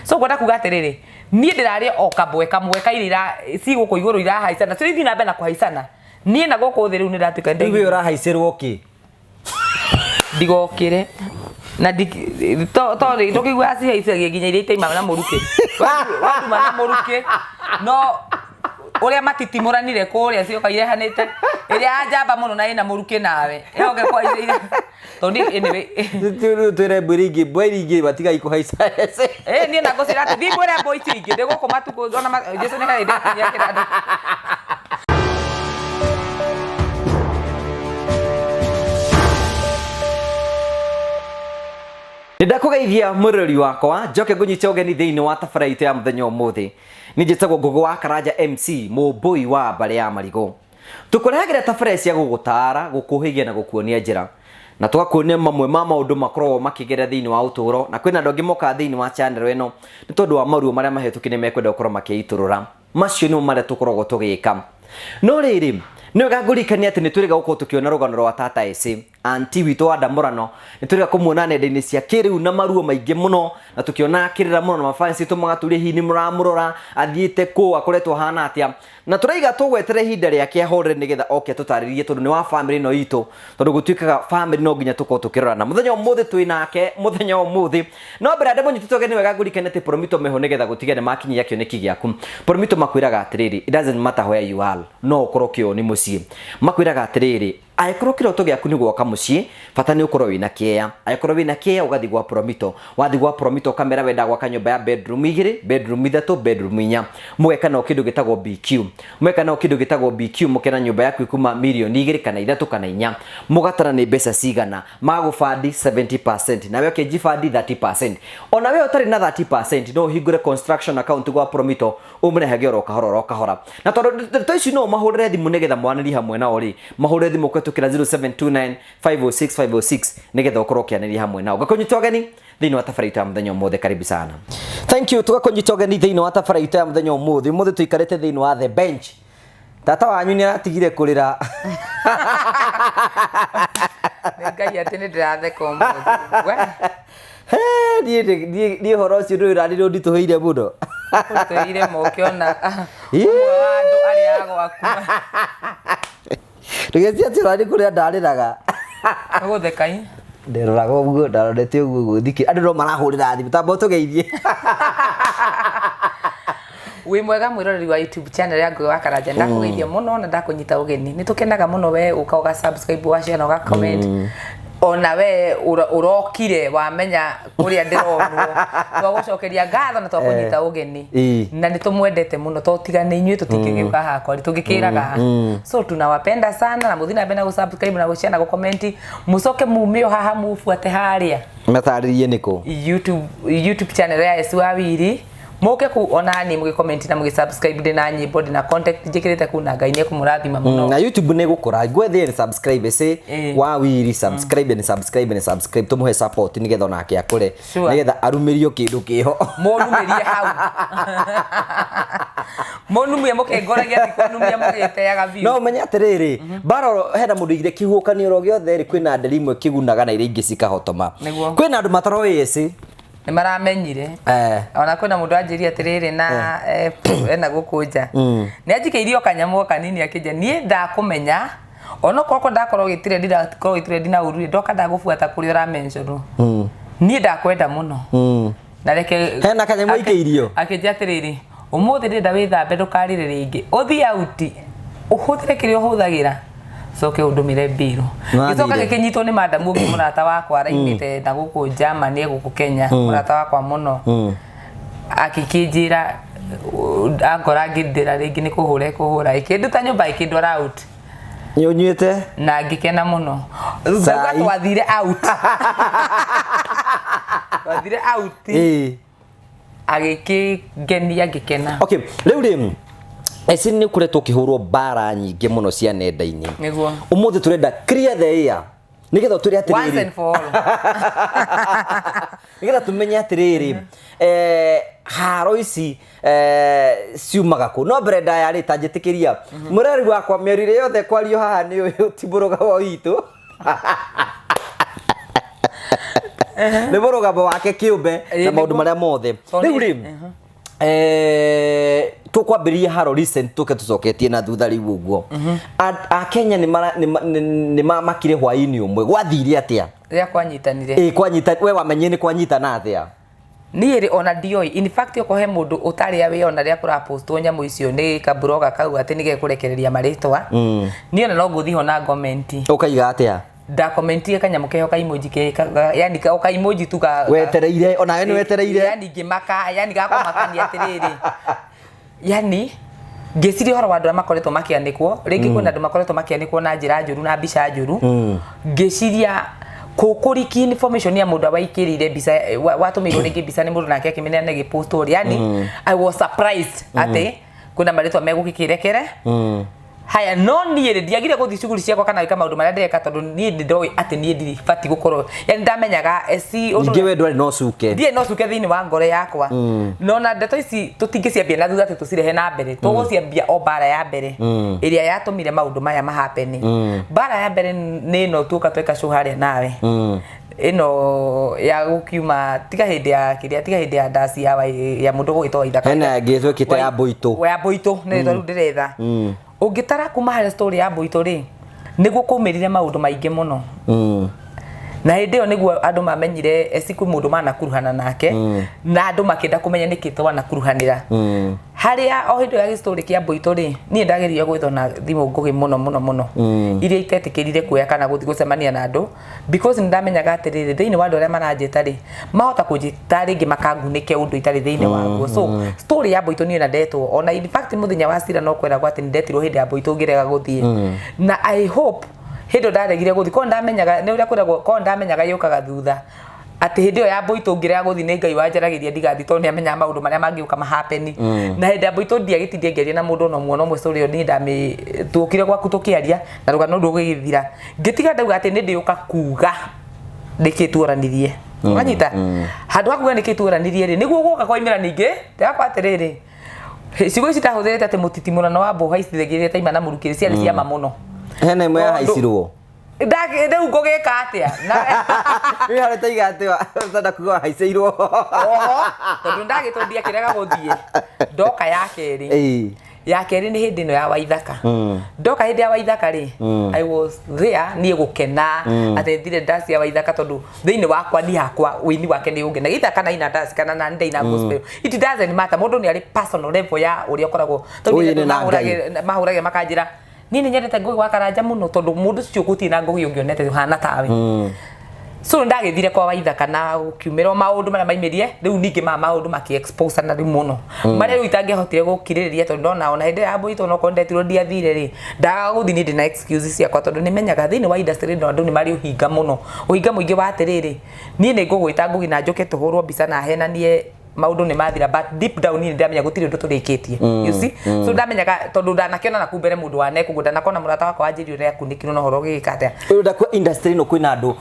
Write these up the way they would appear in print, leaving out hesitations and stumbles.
so gwenda kuga atiriri nie ndiraria o kabwe kamwe kairira si guko iguru irahaicana so ithi na mbe na kuhaicana nie na goko thi riu ni ndatuika ndai we urahaicirwo ki ndigokire na to ndokigwa aci haicagia nginya iria itaima na muruke waduma na muruke no uria matitimuranire kuria cio irehanite iria ajamba muno na ina muruke nawe eoge kwa tondi anyway ture bwiringi batiga ikuhaica nie na ngocira ati thi mwere boys ingi ndiguko matuko ona Jesu ne kaide ya kirado Ndakugeithia murori wakwa njoke ngunyite ugeni thiini wa tabarĩra ya muthenya umuthi ni njitagwo Ngugi wa Karanja MC mumbui wa mbari ya marigo tukurehagira tabarĩra cia gugutara gukuhigia na gukuonia njira na tugakuonia mamwe ma maundu makorwo makigera thiini wa uturo na kwina ndongi moka thiini wa channel eno ni tondu wa maruo maria mahetukine mekwenda gukorwo makiiturura macio ni maria tukoragwo tugika no riri no gagurikania ati ni turiga gukorwo tukiona rugano rwa tata Essy anti witu wa Ndamurano ni turiga kumuona nenda-ini cia kiriu na maruo maingi muno na tukiona akirira muno na mafansi tumagaturi hini muramurora athiite ku akoretwo hana atia na turaiga tugwetere hinda riake ahore nigetha oke tutaririe tondu ni wa family no itu tondu gutuikaga family no nginya tukorwo tukirorana muthenya umuthi twinake muthenya umuthi no mbere ndemo nyititoge ni wega gurikania ati promito meho nigetha gutiga ni makinyia kioneki giaku promito makwiraga atiriri it doesn't matter where you are no ukorwo kio ni mucii makwiraga atiriri aikorwo kiroto giaku ni gwoka mucii bata ni ukorwo wina kieya aikorwo wina kieya ugathi gwa promito wathi gwa promito kamera wenda gwa kanyumba ya bedroom 2 bedroom 3 bedroom 4 mugeka no kindu gitagwo BQ mugeka no kindu gitagwo BQ mukena nyumba yaku ikuma milioni 2 kana 3 kana 4 mugatara ni mbeca cigana magufandi 70% na we ukijifandi 30% ona we utari na 30% no hingure construction account gwa promito umrehage ro kahora na tondu toici no mahurire thimu nigetha mwaniri hamwe na ori mahurire thimu tukira 0729 506 506 nigetha ukorwo kianiri hamwe nao gakonyita ugeni thiini wa tabarĩra ya muthenya umuthi karibu sana thank you tugakonyita ugeni thiini wa tabarĩra ya muthenya umuthi tuikarite thiini wa the bench tata wanyu ni aratigire kurira ngai ati ni ndiratheka umuthi ni horo cio ndu irariro ndituheire muno tuheire mokiona andu ari agwaku Ngecia ati rani kuria ndariraga guthekai nderoraga uguo ndarorete uguo thiki andu no marahurira thimu tambo tugeithie wi mwega mwiroreri wa YouTube channel ya Ngugi wa Karanja ndakugeithia muno na ndakunyita ugeni ni tukenaga muno we uka subscribe wa share na uga comment ona we urokire wamenya kuria ndironwo twagucokeria ngatho na twakunyita ugeni na nitumwendete muno totigane inyuĩ tutingĩgĩũka hakwa tungĩkĩraga so tunawapenda sana na muthina bena gusubscribe na gushare na gucomment mucoke mumio haha mufuate haria mataririe niko YouTube channel ya Essy wa Willy moke ku ona ni mugi comment na mugi subscribe ndina nyimbo ndina contact njikirite ku na ngai ni kumurathima muno na YouTube ni gukora gwethe subscribe Essy wa Willy subscribe tumuhe support nigetha onake akure nigetha arumirio kindu kiho monumirie hau monumie muke ngoragia tikonumia mugiteaga view no menya atiriri baro hena mundu igire kihukaniro giothe ri kwina nderi imwe kigunaga na iria ingi cikahotoma kwina andu mataroĩ Essy ni maramenyire ona kwina mundu anjiria atiriri na ena gukunja ni anjikeirio kanyamu kanini akija nie ndakumenya ona koko ndakorwo gitire ndina ururi ndoka ndagufuata kuri ora mention nie ndakwenda muno na reke hena kanyamu ikeirio akija atiriri umuthi ndenda withambe ndukarire ringi uthi out uhuthire kirio huthagira soke undumire mbiro gicoka gikinyitwo ni madamu ungi murata wakwa araimite na guku Germany guku Kenya murata wakwa muno akikinjira angora ngindira ringi ni kuhura ikinduta nyumba ikindwara out nyonyete na ngikena muno zauga twathire out agikigenia ngikena okay riu ri Essy ni kuretwo kihurwo bara nyingi muno cia nenda-ini niguo umuthi turenda clear the air nigetha turi atiriri once and for all nigetha tumenye atiriri haro ici ciumaga ku no mbere ndaya ri tanjitikiria mureri wakwa mĩerire yothe kwario haha ni uyu tiburuga wa itu nĩ mũrũgamo wake kĩũmbe na maũndũ marĩa mothe rĩu tukwambĩrĩria haro recent tuke tucoketie na thutha rĩu ũguo a Kenya nĩ mamakire hwaĩ-inĩ ũmwe gwathire atĩa rĩa kwanyitanire kwanyita we wamenye nĩ kwanyitana atĩa niĩ ona ndioi in fact yoko he mũndũ ũtarĩa we ona rĩa kũra post nyamũ icio nĩ kabloga kau atĩ nĩge kũrekereria marĩtwa niĩ ona no ngũthiĩ ho na comment ũkaiga atĩa da commentie kanyamũ keho ka emoji ke yani ka emoji tu ka wetereire ona we nĩ wetereire yani ngĩmaka yani gakomakania atĩrĩrĩ yani ngĩciria horo wa andũ makoretwo makĩanĩkwo rĩngĩ kwĩna andũ makoretwo makĩanĩkwo na njĩra njũru na mbica njũru ngĩciria kukuriki information ya mũndũ waikĩrire mbica watũmĩirwo rĩngĩ mbica nĩ mũndũ nake akĩmenya nĩ gĩpost ũrĩa yani I was surprised atĩ kwĩna marĩtwa megũkĩkĩrekere haya no niĩ ndiagire gũthiĩ cuguri ciakwa kana ika maũndũ marĩa ndĩreka tondũ niĩ ndoĩ atĩ niĩ ndirĩ bati gũkorwo yani ndamenyaga Essy ningĩ we ndwarĩ no cuke ndiĩ no cuke thĩinĩ wa ngoro yakwa no na ndeto ici tũtingĩciambia na thutha atĩ tũcirehe na mbere tũgũciambia o bara ya mbere ĩrĩa yatũmire maũndũ maya mahapeni bara ya mbere nĩ ĩno tuoka tweka show harĩa nawe ino ya gukiuma tiga hĩndĩ ya dance ya mũndũ gwĩtwo Waithaka hena ngĩtwĩkĩte ya Boito nĩ rĩtwa rĩu ndĩretha ũngĩtara kuma harĩa story ya Boito rĩ nĩguo kũmĩrire maũndũ maingĩ mũno na hĩndĩ ĩyo nĩguo andũ mamenyire Essy kwĩ mũndũ manakuruhana nake na andũ makĩenda kũmenya nĩkĩ twanakuruhanĩra harĩa o hĩndĩ ya story kĩa Boito rĩ niĩ ndageria gwĩthona na thimũ ngũgĩ mũno iria itetĩkĩrire kuoya kana gũthiĩ gũcemania na andũ because ndamenyaga atĩrĩrĩ thĩinĩ wa andũ arĩa maranjĩta rĩ mahota kũnjĩta rĩngĩ makangunĩke ũndũ itarĩ thĩinĩ waguo so story ya Boito niĩ na ndetwo ona in fact mũthenya wa cira no kwĩragwo atĩ ndetirwo hĩndĩ ya Boito ngĩrega gũthiĩ na I hope hĩndĩ ndaregire gũthiĩ ko ndamenyaga nĩ ũrĩa kwĩragwo ko ndamenyaga yũkaga thutha atĩ hĩndĩ ĩyo ya Boito ngĩrega gũthiĩ nĩ Ngai wanjaragĩria ndigathi tondũ nĩ amenyaga maũndũ marĩa mangĩũka mahapeni na hĩndĩ ya Boito ndiagĩtindie ngĩaria na mũndũ no muono ũmwe story ĩyo niĩ ndamĩtũkire gwaku tũkĩaria na rũgano rũgĩgĩthira ngĩtiga ndauga atĩ nĩ ndĩũka kuga ndĩkĩtuoranirie wanyita handũ hakuga nĩkĩtuoranirie rĩ nĩguo gũka kwaimĩra ningĩ ndakwa atĩrĩrĩ ciugo ici tahũthĩrĩte atĩ mũtitimũrano wa mboha icithegĩrĩte taima na mũrukĩrĩ ciarĩ cia ma mũno hena imwe yahaicirwo rĩu ngũgĩka atĩa nĩ harĩ taiga atĩa ũtanda kuga haicĩirwo oho tondũ ndagĩtũndia kĩrega gũthiĩ ndoka ya kerĩ nĩ hĩndĩ ĩno ya Waithaka ndoka hĩndĩ ya Waithaka rĩ I was there niĩ gũkena atĩ thire dance ya Waithaka tondũ thĩinĩ wakwa ni hakwa wĩini wake nĩ ũngena gĩta kana ina dance kana na ndeina gospel it doesn't matter mũndũ nĩ arĩ personal level ya ũrĩa ũkoragwo tondũ mahũrage makanjĩra niĩ nĩ nyendete ngũgĩ wa Karanja mũno tondũ mũndũ ũcio gũtirĩ na ngũgĩ ũngĩonete hana tawe so ndagĩthire kwa Waithaka na ũkiumĩrwo maũndũ marĩa maimĩrie rĩu ningĩ maũndũ makĩ-expose na rĩu mũno marĩa rĩu itangĩahotire gũkirĩrĩria tondũ ndona ona hĩndĩ ya Boito no kondetirwo ndiathire rĩ ndaga gũthiĩ nĩ ndĩ na excuse ciakwa tondũ nĩmenyaga thĩinĩ wa industry ĩno andũ nĩ marĩ ũhinga mũno ũhinga mũingĩ wa atĩrĩrĩ niĩ nĩ ngũgwĩta ngũgĩ na njoke tũhũrwo mbica na henanie maũndũ nĩ mathira but deep down ni ndamenya gũtirĩ ũndũ tũrĩkĩtie you see so ndamenyaga tondũ ndanakĩona na kumbere mũndũ wa neku ndanakona mũrata wakwa wanjĩrio ũrĩa kunĩkirwo no horo gĩka atĩa ndakwa industry no kwĩna andũ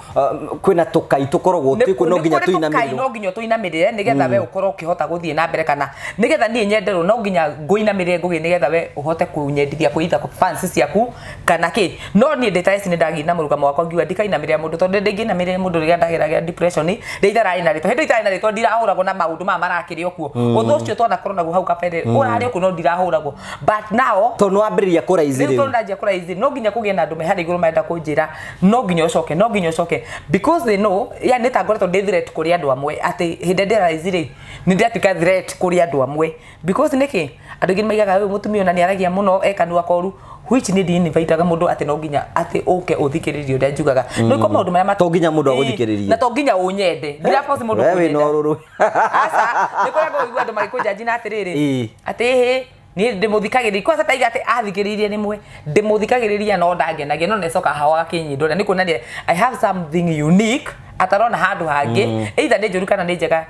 kwĩna tũkai tũkoragwo twĩkũ no nginya tũinamĩrĩrwo no nginya tũinamĩrĩre nĩgetha we ũkorwo ũkĩhota gũthiĩ na mbere kana nĩgetha niĩ nyenderwo no nginya ngũinamĩrĩre ngũgĩ nĩgetha we ũhote kũnyendithia kwĩitha fans ciaku kana kĩ no niĩ ndĩta Essy nĩ ndagĩ na mũrugamo wakwa ngiuga ndikainamĩrĩre mũndũ tondũ ndĩngĩinamĩrĩre mũndũ rĩrĩa ndageragia depression rĩitha rai na rĩtwa hĩndĩ itarĩ na rĩtwa ndirahũragwo na maũndũ maya marakĩrĩ okuo ũndũ ũcio twanakorwo naguo hau kabere ũrarĩ okuo no ndirahũragwo but now tondũ nĩwambĩrĩria kũraizi rĩu tondũ ndambia kũraizi no nginya kũgĩe na andũ me harĩa igũrũ marenda kũnjĩra no nginya ũcoke because they know ya nĩ ta ngoretwo ndĩ threat kũrĩ andũ amwe atĩ hĩndĩ ndĩraraizi rĩ nĩ ndĩratuĩka threat kũrĩ andũ amwe because nĩkĩ andũ aingĩ maigaga ũyũ mũtumia ona nĩ aragia mũno ekanua koru which nĩ ndinivitaga mũndũ atĩ no nginya atĩ ũke ũthikĩrĩrie ũrĩa njugaga no iko maũndũ marĩa to nginya mũndũ agũthikĩrĩrie na to nginya ũnyende ndira force mũndũ kũnyenda wewe no rũrũ asa nĩ kũragwo igua andũ magĩkũnjaji na atĩrĩrĩ atĩ niĩ ndĩmũthikagĩrĩria kwa sata iga atĩ athikĩrĩirie nĩmwe ndĩmũthikagĩrĩria no ndangenagia no necoka hawa kĩnyindũra nĩ kuonania I have something unique atarona handũ hangĩ either nĩ njũru kana nĩ njega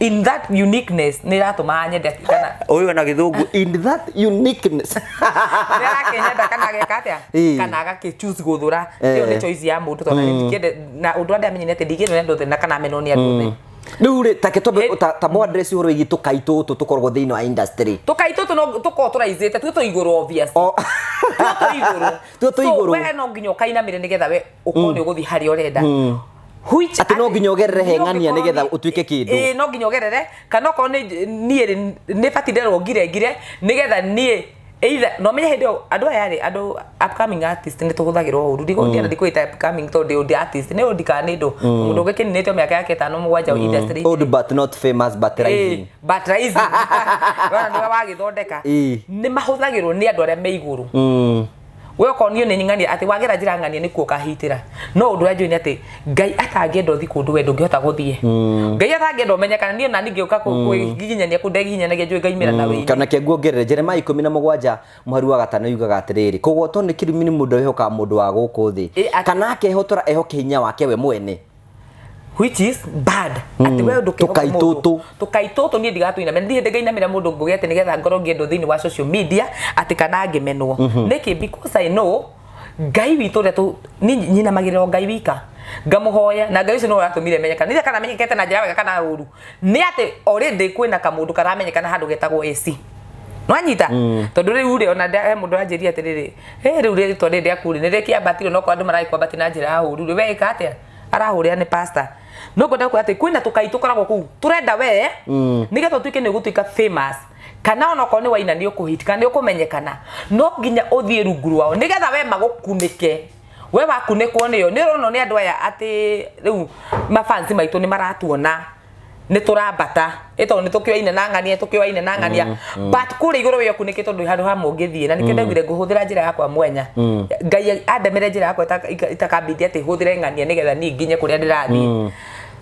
in that uniqueness nĩ ratũma nyende kana ũyũ na gĩthũngũ in that uniqueness nĩ arakenyenda kana ageka atĩa kana agakĩ-choose gũthũra ĩyo nĩ choice ya mũndũ tondũ ndikĩende na ũndũ ũrĩa amenyete ndingĩenda andũ na kana amenwo nĩ andũ othe rĩu rĩ take ta mo address ũhoro wĩgiĩ tũkai tũtũ tũkoragwo thĩinĩ wa industry tũkai tũtũ no tũkorwo tũraizĩte tuo igũrũ obvious tuo igũrũ we no nginya ũkainamĩre nĩgetha we ũkorwo nĩ ũgũthiĩ harĩa ũrenda which ati no nginya ogerere heng'ania nigetha utuike kindu no nginya ogerere kana ko ni fatirero ngire nigetha ni either no menye hindi andu aya ri andu upcoming artist ni tuhuthagirwo uru ndigo ndia ndiko ita upcoming to ndi artist ni undika ni ndu mundu ngekininete miaka yake 5 mugwanja industry old but not famous but rising wana ndio wagithondeka ni mahuthagirwo ni andu aria me iguru we konio ni ng'ania ati wagera njira ng'ania ni kuo kahitira no undu ajo ni ati ngai atangendo thi kundu we ndungihota guthie ngai atangendo menyekana ni ona ningi uka kugiginyania kundegihinyanagia njui ngai mira na we kana ke guongerere Jeremiah 17 muhari wa gatano yugaga atiriri kugwetwo ni kirumi ni mundu ehoka mundu wa guku thi kana akehotora ehoke hinya wake we mwene which is bad ati we nduke tukaitutu ni ndigatuina mendi hindi ngaina mira mundu ngugete nigetha ngoro ngendo thini wa social media ati kana ngimenwo niki because I know ngai witu retu ni nyina magiriro ngai wika ngamuhoya na ngai ucio no ratumire menyekana ni kana menyekete na njira wega kana uru ni ati already kwina kamundu karamenyekana handu getagwo Essy no anyita tondu riu ri ona he mundu anjiria atiriri riu ri to ndi akuri ni ri kiambatiro no kwa andu marai kwambati na njira huru ri we ikatia arahurira ni pastor no ngoda ku ati kwina tukaitukoragwo ku turenda we nigetho tuike ni gutuika famous kana ona ko ni waina ni ukuhitika ni ukumenyekana no nginya uthie rungu wao nigetha we magukunike we wakunekwo niyo ni rono ni andu aya ati riu mafansi maitu ni maratuona ni turambata ito ni tukioine na ng'ania tukioine na ng'ania but kuri iguru we kunike tondu handu ha mungithie na nikenda ngire nguhuthira njira yakwa mwenya ngai andemere njira yakwa itakambithia ati huthire ng'ania nigetha ni nginye kuria ndirathie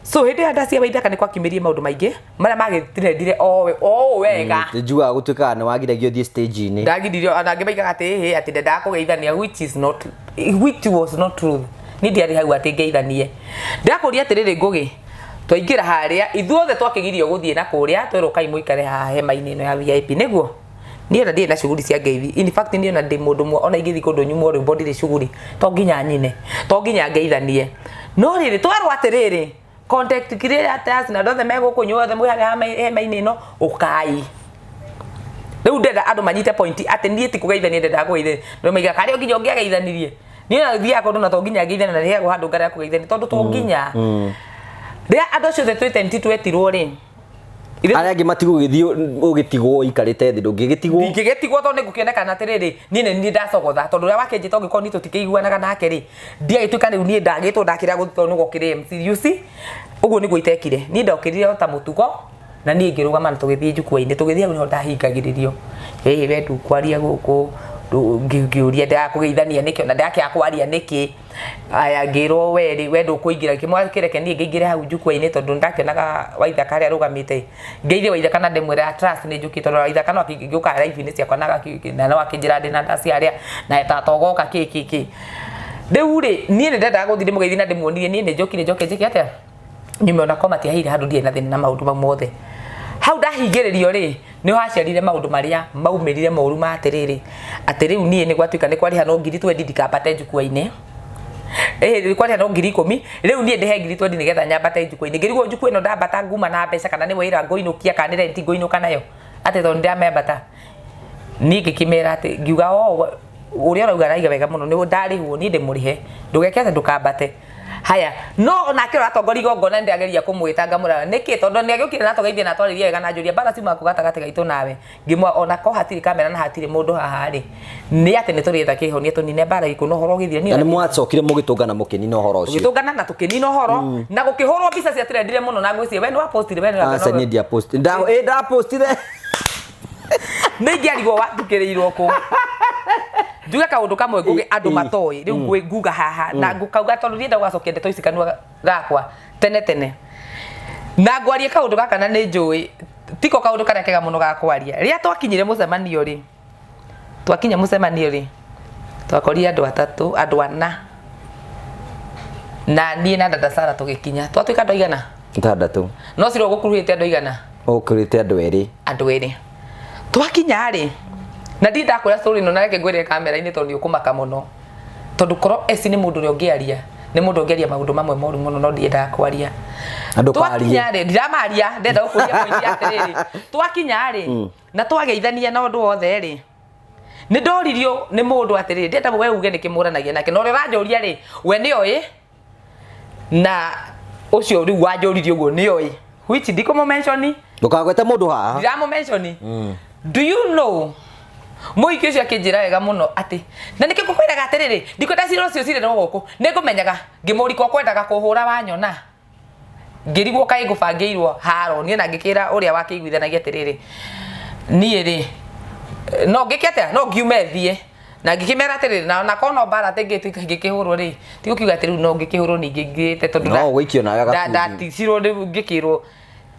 so hindi ndacia waithaka ni kwakimirie maundu maingi maria magitirendire o wega njua gutuika ni wagiragio thie stage ni ndagidirio ana ngimaiga ati ati ndenda kugeithania which was not truth ni ndiari hau ati ngeithanie ndakuria atiriri ngugi twaingira haria ithuothe twakigirio guthie na kuria twerukai muikare ha hema-ini ino ya VIP niguo ni ona ndie na shughuli cia ngeithi in fact ni ona ndi mundu mwe ona ingithi kundu nyumo ri body ri shughuli to nginya nyine to nginya ngeithanie no riri twarwa atiriri contact creators na ndothe meguku nyuothe mwihare hema-ini ino ukai riu ndenda andu manyite point ati nie ti kugeithania ndenda kugeithania ndo maiga kari nginya ngiageithanirie ni ona thia kundu na to nginya ngeithania na rihego handu ngara kugeithania tondu to nginya ria andu cio the twetirwo ri aria angi matigu githio ugitigwo ikarite thi ndungigitigwo ngigitigwo tondu ngukionekana atiriri ni ndacogotha tondu ria wakenjita ungikoni tutikeiguanaga nake ri ndiagituika riu ni ndagitwo ndakira guthito nugo kire MC you see uguo niguo itekire ni ndokirire ta mutugo na ni ngirugama na tugithie njukua-ini tugithie no ndahingagiririo we ndu kwaria guku ngiuria ndakugeithania niki na ndakia kwaria niki aya ngirwo we ndu kuingira kimwakireke ni ngingire hau njukua-ini tondu ndakionaga waithaka aria rugamite ngeithie waithaka na ndemwira trust ni njuki tondu waithaka no akingĩũka live-ini ciakwa na no akinjira ndi na ndaci aria na tatogoka kiki riu ri ni ndenda guthire mugeithia na ndimuonirie ni njokire njoke njiki atia nimeona comment ya hiri handu ndie na thina na maundu mamothe hau ndahingĩrĩrio ri ni haciarire maundu maria maumirire moru ma atiriri ati riu nie ni gwatuika ni kwariha no ngiri 20 ndikambate njukua-ini ni kwariha no ngiri 10 riu nie ndihe ngiri 20 nigetha nyambate njukua-ini ngirigwo njukua ino ndambata nguma na mbeca kana ni wira ngoinukia kana ni rent ngoinuka nayo ati tondu ndamembata ni ngikimera ati ngiuga uria urauga raiga wega muno ni ndarihwo ni ndimurihe ndugeke ati ndukambate haya no onake ratongori gongona ndiageria kumwita ngamura niki tondu ni agiukire na togeithia na twaririe wega na njuria bara simu akugata gati gaitu nawe ngimwa onako hatiri kamera na hatiri mundu haha ri ni ati ni turieta kihonia tunine bara ikuno horo githia ni mwacokire mugitungana mukinina horo ucio gitungana na tukinina horo na gukihorwo mbica cia trendire muno na ngwiciye we ni wa postire we ni asa ni dia post nda postire ni ngiarigwo watukiriirwo ku njuga kaundu kamwe nguge andu matoi riu nguga haha na ngukauga tondu ndienda gwacokia ndeto ici kanua gakwa tene na ngwarie kaundu gaka na ni njui tiko kaundu karia kega muno gakwaria ria twakinyire mucemanio ri twakinya mucemanio ri twakorire andu atatu andu ana na nie na dada Sara tugikinya twatuika andu igana ntandatu no ciro gukuruhite andu igana ukurite andu eri twakinya ri na ndi ndakwira story no na reke ngwire kamera-ini tondu ukumaka muno tondu koro Essy ni mundu uri ngiaria ni mundu ngiaria maundu mamwe moru muno no ndienda kwaria andu kwaria twakinya ri ndiramaria ndenda gukuria point atiriri twakinya ri na twageithania na undu wothe ri ni ndoririo ni mundu atiriri ndenda we uge nikimuranagia nake no ri ranjoria ri we ni oi na ucio riu wanjuririe uguo ni oi which ndiko mo mention ndukagwete mundu haha ndamo mention do you know muiki ucio akinjira wega muno ati na niki kukwiraga atiriri ndiko ndacira ucio cire no guku nigumenyaga ngimuriko kwendaga kuhura wanyona ngirigwo kai ngubangiirwo haro nie na ngikira uria wakiguithanagia atiriri nie ri no ngikiatia no ngiume thie na ngikimera atiriri na kono bara tengi ngikihurwo ri ti gukiuga ati riu no ngikihurwo ningi ngite tondu no gwikio na gaga ndaticirwo ngikirwo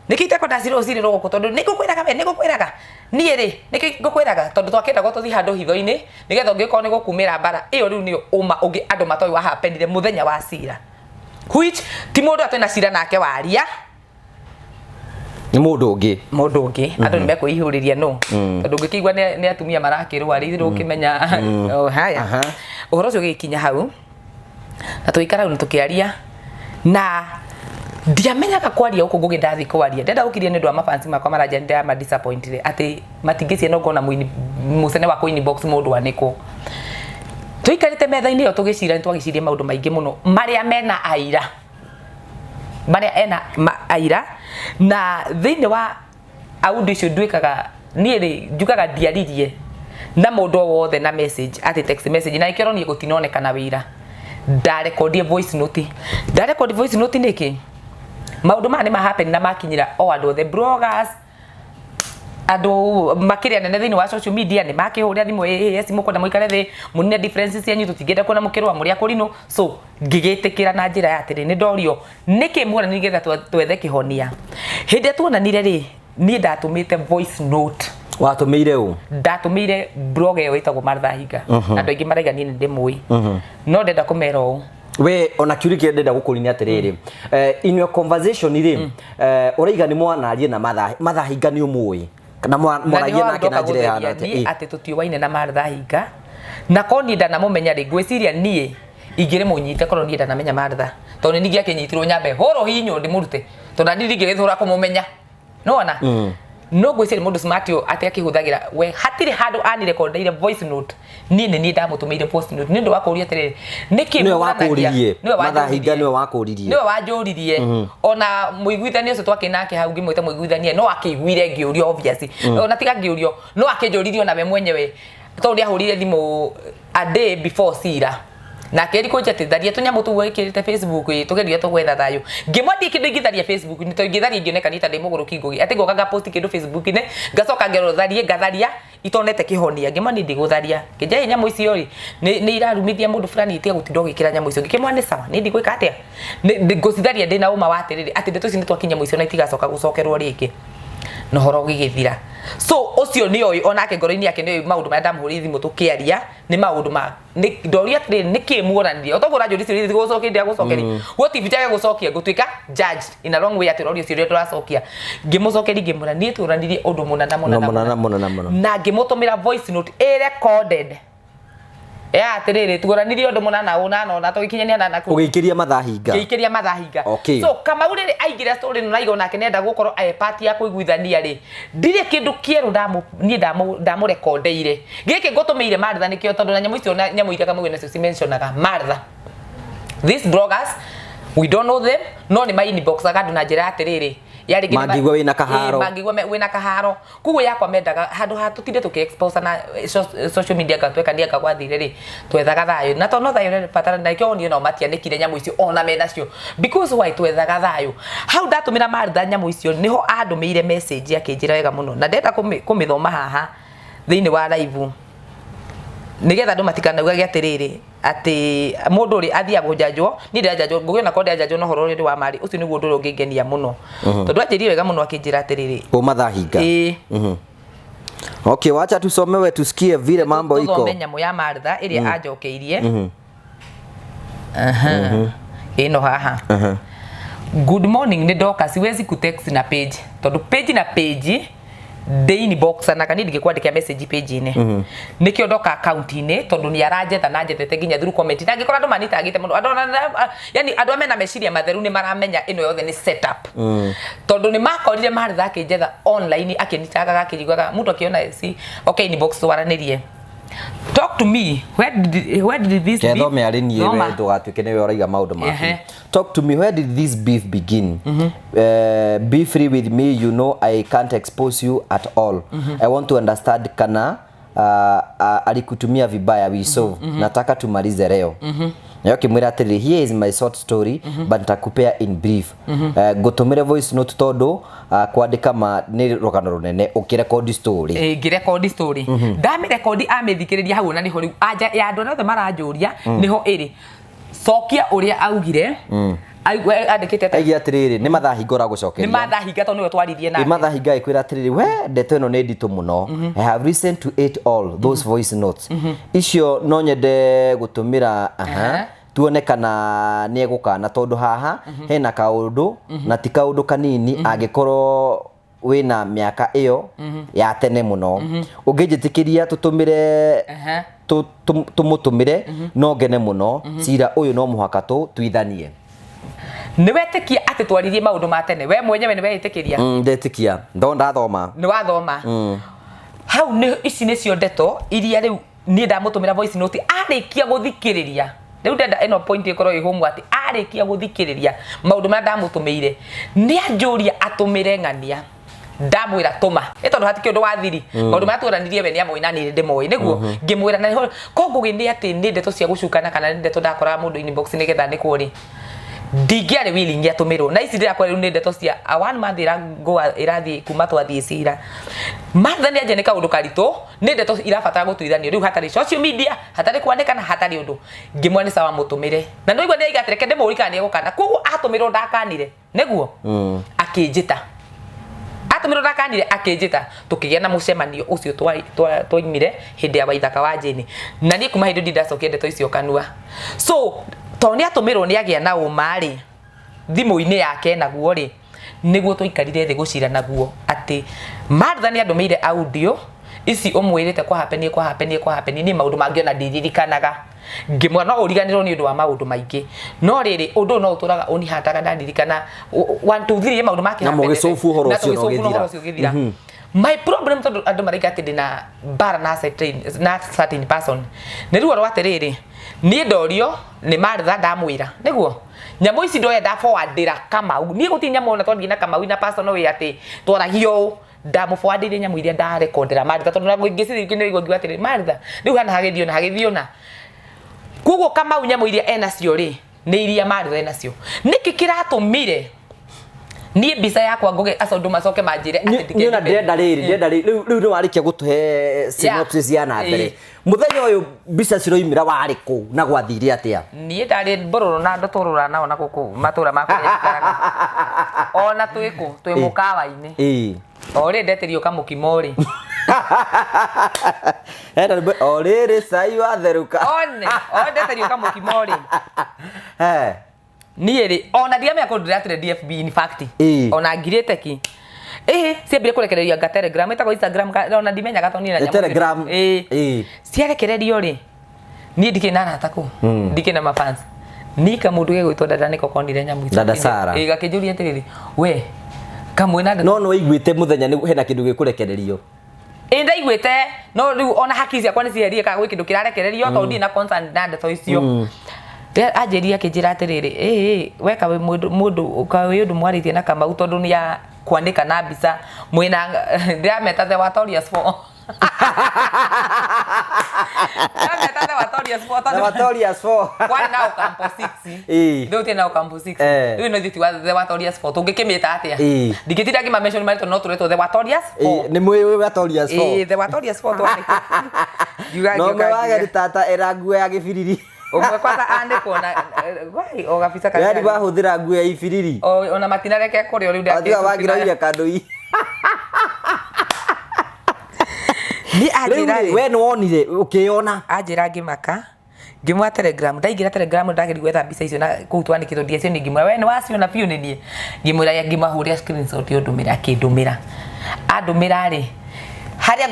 nikite ko ndacirwo cire no guku tondu nigukwiraga we nigukwiraga nie ri niki ngukwiraga tondu twakenda go tuthi handu hitho-ini nigetha ngikoo ni gukumira bara iyo riu ni uma ungi andu matoi wa hapenire muthenya wa cira which ti mundu atena cira nake waria ni mundu ungi andu ni mekuihuriria no tondu ngikigwa ni atumia marakirwa ri ukimenya haya uhoro ucio gikinya hau na tuikara ni tukiaria na ndiamenyaga kwaria uko ngugi ndathi kwaria ndenda gukiria ni ndu wa mafansi makwa maranja ndia ma disappointed ati matingicie no ngona mucene wa coin box mundu aniko tuikarite metha-ini yo tugicira ni twagiciria maundu maingi muno maria mena aira na thiini wa audio icio ndwikaga nie ri njukaga ndiaririe na mundu wothe na message ati text message na ikero ni gutinonekana wira ndarekodie voice note niki maundu mane ma happen na makinyira o andu the bloggers andu makiria nene thiini wa social media ni makihuria thimu Essy mukwenda muikare thi munine differences yanyu tutingenda kuona mukirwa muri akurino so ngigitikira na njira ya atiri ni ndorio niki muona nigetha twethe kihonia hindi tuonanire ri ni ndatumite voice note watumire u ndatumire blog yo itagwo Marthahinga andu aingi maraiga ni ndimui no ndenda kumera u we ona kiurike ndenda gukurini atiriri in your conversation ri uraiga ni mwanarie na Marthahinga ni umui kana mwaragia nake na njira ya ati tutiuwaine na Marthahinga na koni ndana mumenya ri gwiciria nie igire munyite korwo nie ndana menya Martha tondu ni ngiakinyitirwo nyambe horo hinyo ndimurute tondu ndi ngirithura kumumenya no ona no gwiciria mundu smart yo ati akihuthagira we hatire handu ani recordaire voice note nie ni ndamutumeire post note ni ndu wakuria atiriri niki niwe wakuririe Marthahinga niwe wanjuririe ona muiguithania ucio twakinake hau ngimwite muiguithania no akiguire ngiurio obviously ona tiga ngiurio no akinjuririo na we mwenyewe tondu ahurire thimu a day before cira na keri kunjatitharia tunyamu tu wikirite Facebook tugeria tugwetha thayo ngimwandi kindu ingitharia Facebook ni to ingitharia ngioneka ni tande muguruki ngugi ati ngoka post kindu Facebook ne ngacoka ngerotharia ngatharia itonete kihonia ngimwandi ndigutharia kinja nyamu icio ri ni irarumithia mundu fulani itia gutindo gikira nyamu icio ngikimwani sawa ni ndigwika atia ngocitharia ndina uma watiriri ati ndeto ici ni twakinya muicio na itigacoka gucokerwo ringi no horo gigithira so ucio ni oi onake ngoro-ini yake ni maundu ma ndamuhuri thimu tukiaria ni maundu ma ni ndoria atiri ni kimuoranirie utogura njuri cio ri gucokia ndia gucokeri what if jaga gucokia gutuika judge in a wrong way ati rorio cio turacokia ngimucokeri ngimuranie turanirie undu munana na ngimutumira voice note recorded atiriri tuguranirie undu munana ona tugikinyania na ugikiria Marthahinga so kama uriri aigira story no naiga onake nenda gukorwo part ya kuiguithania ri ndire kindu kieru ndamu recordeire giki ngutumeire Martha nikio tondu na nyamu icio nyamu iraga mugene cio mentionaga Martha these bloggers we don't know them no ni my inbox agandu na njira atiriri yari gina mangigwa wina kaharo wina kaharo kugo yakwa mendaga handu hatutinde tukiexpose na social media gatwekania kagwathire ri twethaga thayo na tono thayo patara na ikyo ni no matianikire nyamu icio ona mena cio because why twethaga thayo how ndatumira Martha nyamu icio niho andumeire message akinjira wega muno na ndenda kumithoma haha thiini wa live nigetha andu matikanauga atiriri ati mundu ri athia gujanjwo ni ndajanjwo ngugiona ko ndajanjwo no horo ri wa mari ucio niguo ndu ngingenia muno tondu anjiri wega muno akinjira atiriri o Marthahinga okay wacha tusomewe tusikie vile mambo iko tusome nyamu ya Martha iria ajokeirie ino haha good morning ni ndoka siwezi kutext na page tondu page daily box na kanidi gikwandika message page ine nikio ndoka account ine tondu ni arajetha na njetete ginya through comment na ngikora andu manitagite mundu yani andu amena meciria matheru ni maramenya ino yothe ni setup tondu ni makorire Martha akinjetha online akinitagaga akirigwaga mundu akiona Essy okay ni box waranirie Talk to me. Where did this beef? Ketho me ari nie we ndugatuike niwe uraiga maundu maku. Talk to me, where did this beef begin? Be free with me, you know I can't expose you at all. I want to understand kana alikutumia vibaya we solve. Nataka tumalize leo. Nayo kimwira atiri, here is my short story but nitakupea in brief. Gutumire voice note todo kwandika ma ni rugano runene ukirecord story. Ngirecord story. Ndami record amithikiriria hau na niho riu anja ya andu othe maranjuria niho iri. Sokia uria augire. Andikite aigia atiriri ni mathahinga gucokeria ni mathahinga to niwe twaririe na ni mathahinga ikwira atiriri we ndeto ino ni nditu muno. I have listened to it all those voice notes icio no nyende gutumira tuone kana ni egukana tondu haha hena kaundu na ti kaundu kanini angikorwo wina miaka iyo ya tene muno ungijitikiria tutumire tumutumire no ngene muno cira uyu no muhaka tuithanie. Ni wetikia ati twaririe maundu ma tene we mwenyewe ni wetikiria ndetikia ndonda thoma ni wathoma hau ni ici ni cio ndeto iria riu ni ndamutumira voice note arikia guthikiriria riu ndenda eno point ikorwo ihumu ati arikia guthikiriria maundu ma ndamutumeire ni anjuria atumire ngania ndamwira tuma tondu hati kindu wathiri maundu ma turanirie we ni amwina ni ndimoi niguo ngimwira na ho kongugi ni ati ni ndeto cia gucukana kana ni ndeto ndakora mundu inbox ni getha ni kuri ndigiare Willy ngiatumirwo na ici ndirakwa riu ni ndeto cia one month irathi kuma twathie cira matha ni ajene kaundu karitu ni ndeto irabatara gutuithanio riu hatari social media hatari kwandikana hatari undu ngimwani sawa mutumire na no igwa ni igatereke ndimurikani egukana koguo atumirwo ndakanire niguo akinjita atumirwo ndakanire akinjita tukigia na mucemanio ucio twaimire hindi ya waithaka wa jeni na ni kuma hindi ndacokia ndeto icio kanua so toni atumirwo ni agia na umari thimu-ini yake naguo ri niguo tuikarire thi gucira naguo ati Martha ni andumeire audio ici umwirite kwa happen ni maundu mangiona ndirikanaga ngimwa no uriganirwo ni undu wa maundu maingi no riri undu no uturaga unihataga ndirikana 1 2 3 maundu make na mugicofu horo ucio githira my problem to andu maraiga ati ndina bara na certain person ni ruo rwatiriri ni ndorio ni Martha ndamwira niguo nyamu ici ndoya nda forwardira Kamau ni gutinya mona tondu na Kamau na person we ati twaragio ndamu forwardire nyamu iria nda recordera Martha tondu na ngiciri kini igwa ngiwatire Martha riu hana hagithiona kuguo Kamau nyamu iria ena cio ri ni iria Martha ena cio niki kiratumire ni mbica yakwa nguge acondu macoke manjire ati ni na ndenda riri riu ni warikia gutuhe synopsis ya na mbere muthenya uyu mbica ciroimira wariku na gwathire atia ni ndari mbororo na ndotorora nao na guku matura makwa ona twi mukawa-ini ori ndeterio kamukimori oriri cai watheruka ndeterio kamukimori nieri ona ndiamenya kundu ndiratire DFB in fact ona ngirite ki siambire kurekereria nga Telegram etagwo Instagram ona ndimenyaga toni na nyamu Telegram ciarekererio ri ni ndikina na taku ndikina mafans ni kamundu gegwitwo dada niko konire nyamu dada Sara gakijuria atiriri we kamwina no igwite muthenya ni hena kindu gikurekererio ndaigwite no riu ona haki ciakwa ni cierie ka gwi kindu kirarekererio to ndi na concern na ndeto icio ajeria kijira atiriri weka mundu ukawe undu mwaritie na Kamau tondu ni ya kwandika na mbica mwina ndiameta the Watorious 4 ndiameta the Watorious 4 kwani na Ocampo 6 ndio tena Ocampo 6 ndio ndio the Watorious 4 tungikimita atia ndikitira ngima mention marito no tureto the Watorious 4 ni mwe Watorious 4 the Watorious 4 twandika no mwaga tata erangu ya gibiriri umwe kwata andiko na wai o gabisa kana yani bahuthira nguo ya ibiriri ona matinareke kuri ori ndia atiga wagira kandoi ni ajira we no onire ukiona ajira ngimaka ngimwa Telegram ndaigira Telegram ndagiri gwetha mbica icio na kuu twandikitwo ndia cio ni ngimwa we ni waciona biu ni nie ngimwira ya ngimahuria screenshot yondumira kindumira andumira ri haria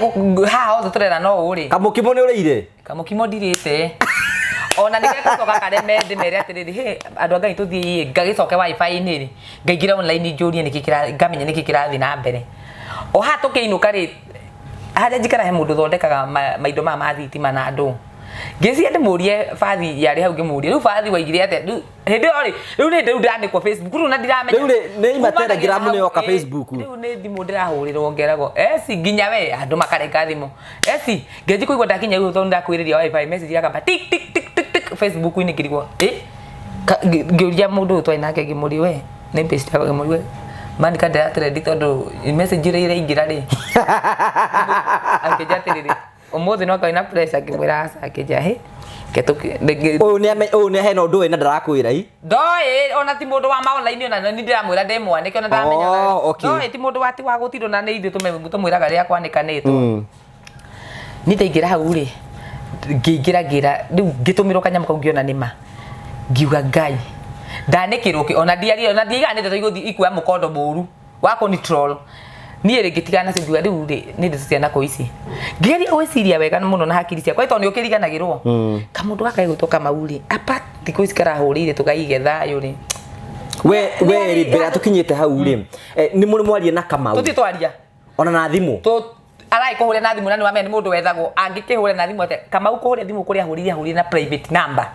ha othe turera no uri kamukimo ni urire kamukimo ndirite ona nigeka coka kareme ndimere atiriri he andu angai tuthie ngagicoke wifi ni ri ngaingira online njurie nikikira ngamenya nikikirathi na mbere o hatukiinuka ri haria njikara he mundu thondekaga maindo ma thitima na andu ngĩciria ndĩmũrie bathi yarĩ hau ngĩmũrie rĩu bathi waigire atĩa hĩndĩ ĩyo rĩ rĩu nĩ ndĩu ndandĩkwo Facebook rĩu na ndiramenya rĩu nĩ ima Telegram nĩ yoka Facebook rĩu nĩ thimũ ndĩrahũrĩrwo ngeragwo Essy nginya we andũ makarenga thimũ Essy ngĩnji kũigua ndakinya rĩu tondũ ndakwĩrĩria wifi message yakamba tik tik tik tik tik Facebook-inĩ ngĩrigwo ngĩũria mũndũ ũyũ twari nake ngĩmũria we nĩ page yako ngĩmũria we mandĩka ndĩratredi tondũ message ĩrĩa ĩraingĩra rĩ akĩnja atĩrĩrĩ umuthi no kaina pressure ngimwira aca kija he nĩ hena ũndũ wĩna ndarakwĩra i ndoĩ ona ti mũndũ wa ma online ona nĩ ndiramwĩra ndĩmwanĩke ona ndamenya ndoĩ ti mũndũ wati wa gũtirwo na nĩ ithuĩ tũmwĩraga rĩrĩa kwanĩkanĩtwo nĩ ndaingĩra hau rĩ ngĩingĩra rĩu ngĩtũmĩrwo kanyamũ kau ngĩona nĩma ngiuga Ngai ndanĩkĩrwo ona ndiaiganĩte tũigũthi ikuoya mũkondo mũru wa control niĩ rĩ ngĩtigana nacio ngiuga rĩu rĩ nĩ ndĩ ciana ko ici ngĩgeria gwĩciria wega mũno na hakiri ciakwa tondũ nĩ ũkĩriganagĩrwo kamũndũ gakaigũtwo Kamau rĩ apa thikũ ici karahũrĩire tũkaige thayũ rĩ we rĩ mbere tũkinyĩte hau rĩ nĩ mũrĩ mwaria na Kamau tũthiĩ twaria ona na thimũ arai kũhũrĩa na thimũ na nĩ wamenya nĩ mũndũ wethagwo angĩkĩhũrĩa na thimũ Kamau kũhũrĩa thimũ kũrĩa ahũrire na private number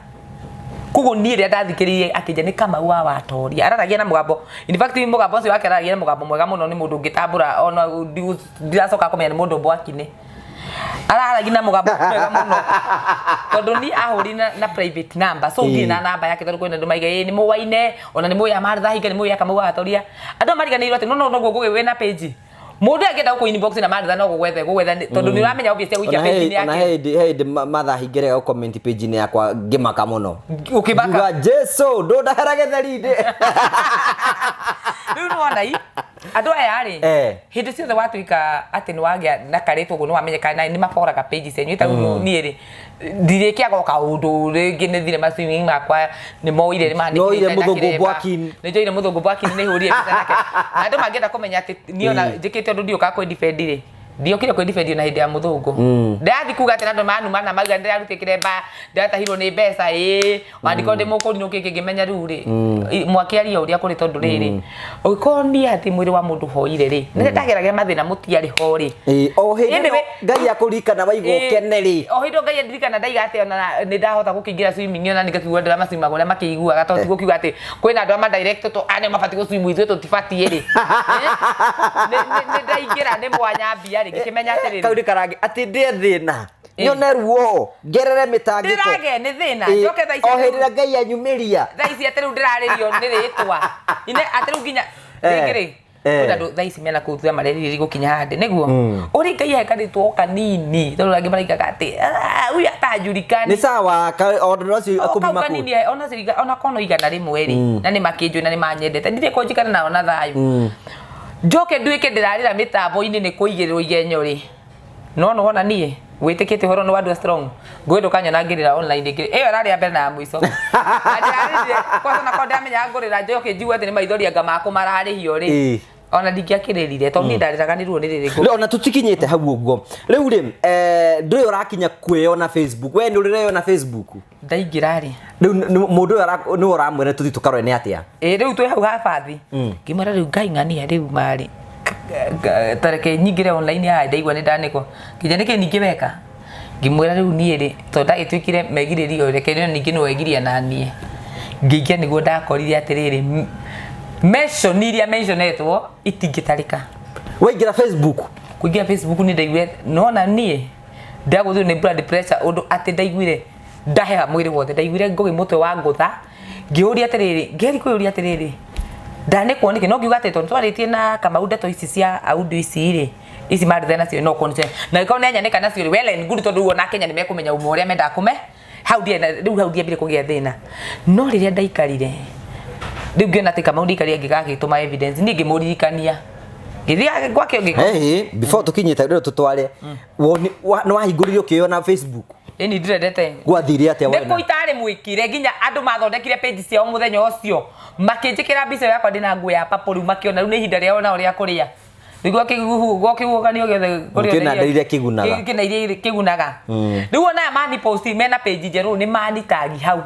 kugo niĩ rĩa ndathikĩrĩirie akĩnja nĩ Kamau wa watoria araragia na mũgambo in fact mũgambo ũcio wake araragia na mũgambo mwega mũno nĩ mũndũ ũngĩtambũra ona ndiracoka kũmenya nĩ mũndũ mbwaki-inĩ araragia na mũgambo mwega mũno tondũ niĩ ahũrire na private number so ndirĩ na namba yake tondũ kwĩna andũ maiga nĩ mũwaine ona nĩ mũya Martha Hinga nĩ mũya Kamau wa watoria andũ mariganĩirwo atĩ no gũgĩ wĩna page mundu angĩenda ku inbox na Martha no gũgwetha tondũ nĩ ũramenya obviously gũikia page-inĩ yake na hĩndĩ Martha Hinga comment page-inĩ yakwa ngĩmaka mũno ukibaka Jesu ndũndahera gĩtheri-inĩ rĩu nĩ andũ aya rĩ hĩndĩ ciothe watuĩka atĩ nĩ wagĩa na karĩtwo ũguo nĩ wamenyeka na nĩ maboraga page cenyu ta niĩ rĩ ndirĩkĩaga kaũndũ rĩngĩ nĩ thire maswing makwa nĩ moire nĩ mandĩkĩte mũthũngũ mbwaki-inĩ nĩ njoire mũthũngũ mbwaki-inĩ nĩ hũrire mbica nake andũ mangĩenda kũmenya atĩ niĩ ona njĩkĩte ũndũ ndioka kwĩ defend rĩ ndiokire kwĩ defend na hĩndĩ ya mũthũngũ ndathi kuga atĩ andũ manuma mauga ndĩrarutĩkire mba ndatahirwo nĩ mbeca wandĩko ndĩ mũkũrinũ kĩngĩ ngĩmenya rĩu rĩ mwakĩaria ũrĩa kũrĩ tondũ rĩrĩ ũgĩkorwo nĩ atĩ mwĩrĩ wa mũndũ hoire rĩ nĩ ndageragia mathĩna mũtiarĩ ho rĩ o hĩndĩ Ngai akũririkana waigua ũkene rĩ o hĩndĩ Ngai andirikana ndaiga atĩ ona nĩ ndahota gũkĩingĩra swimming ona nĩngakĩigua ndĩramacimagwo ũrĩa makĩiguaga tondũ gũkiuga atĩ kwĩna andũ ama direct anĩ mabatiĩ gũcimwo ithuĩ tũtibatiĩ rĩ nĩ ndaingĩra nĩ mwanya mbia rĩ ngĩkĩmenya atĩrĩrĩ kau nĩ karangi atĩ ndĩ thĩna nyone ruo ngerere mĩtangĩko ndirage nĩ thĩna njoke thaa ici o hĩndĩ Ngai anyumĩria thaa ici atĩ rĩu ndĩrarĩrio nĩ rĩtwa atĩ rĩu nginya rĩngĩ kwĩna andũ thaa ici mena kũu tuya mareririe gũkinya handĩ nĩguo ũrĩ Ngai ahekanĩtwo kanini tondũ angĩ maraigaga atĩ uyu atanjurikani nĩ sawa ona ũcio akũmima kanini ona kono igana rĩmwe rĩ na nĩ makĩnjũĩ na nĩ manyendete ndirĩ kũnjikana nao na thayũ njoke nduĩke ndĩrarĩra mĩtambo-inĩ nĩ kũigĩrĩrwo igenyo rĩ no wona niĩ wĩtĩkĩte ũhoro nĩ wa andũ strong ngwĩndũ kanyona ngĩrĩra online ĩyo ĩrarĩ ya mbere na ya mũico kwanza nakorwo ndĩramenya ngũrĩra njoke njigue atĩ nĩ maithoria anga makũ mararĩhio rĩ ona ndingĩakĩrĩrire tondũ niĩ ndarĩraganĩrwo nĩ rĩrĩ ona tũtikinyĩte hau ũguo rĩu rĩ ndũrĩ ũrakinya kwĩyona Facebook we nĩ ũrĩreyona Facebook ndaingĩra rĩ rĩu mũndũ ũyũ nĩ ũramwĩra tũthiĩ tũkarore nĩ atĩa rĩu twĩ hau habathi ngĩmwĩra rĩu Ngai ng'ania rĩu marĩ tareke nyingĩre online ya ndaigua nĩ ndanĩkwo nginya nĩkĩ ningĩ weka ngĩmwĩra rĩu niĩ rĩ tondũ ndagĩtuĩkire megirĩrio reke nĩo ningĩ nĩ wegiria na niĩ ngĩingĩa nĩguo ndakorire atĩrĩrĩ mention iria mentionetwo itingĩtarĩka waingĩra Facebook kũingĩra Facebook nĩ ndaiguire nona niĩ ndagũthirwo nĩ blood pressure ũndũ atĩ ndaiguire ndaheha mwĩrĩ wothe ndaiguire ngũgĩ mũtwe wa ngũtha ngĩũria atĩrĩrĩ ngeri kwĩũria atĩrĩrĩ ndanĩkwo nĩkĩ no ngiuga atĩ tondũ twarĩtie na Kamau ndeto ici cia audio ici rĩ ici Martha nacio no konse na ikaw nĩ anyanĩka nacio well and good tondũ ona Kenya nĩ mekũmenya ũmwe ũrĩa mendaga kũme hau ndiambire kũgĩa thĩna no rĩrĩa ndaikarire rĩu ngĩona atĩ Kamau ndaikarire ngĩgagĩtũma evidence niĩ ngĩmũririkania ngĩthiĩ gwake before tũkinyĩte rĩu tũtware nĩ wahingũrire ũkĩyona Facebook ĩni ndirendete gwathire atĩa wena nĩ kũitarĩ mwĩkire nginya andũ mathondekire page ciao mũthenya ũcio makĩnjĩkĩra mbica yakwa ndĩna nguo ya purple makĩona rĩu nĩ ihinda rĩao na ũrĩa kũrĩa nĩguo kĩguũganio gĩothe kĩnandĩrĩria kĩgunaga kĩgunaga rĩu ona mani post mena page njerũ nĩ mani tagi hau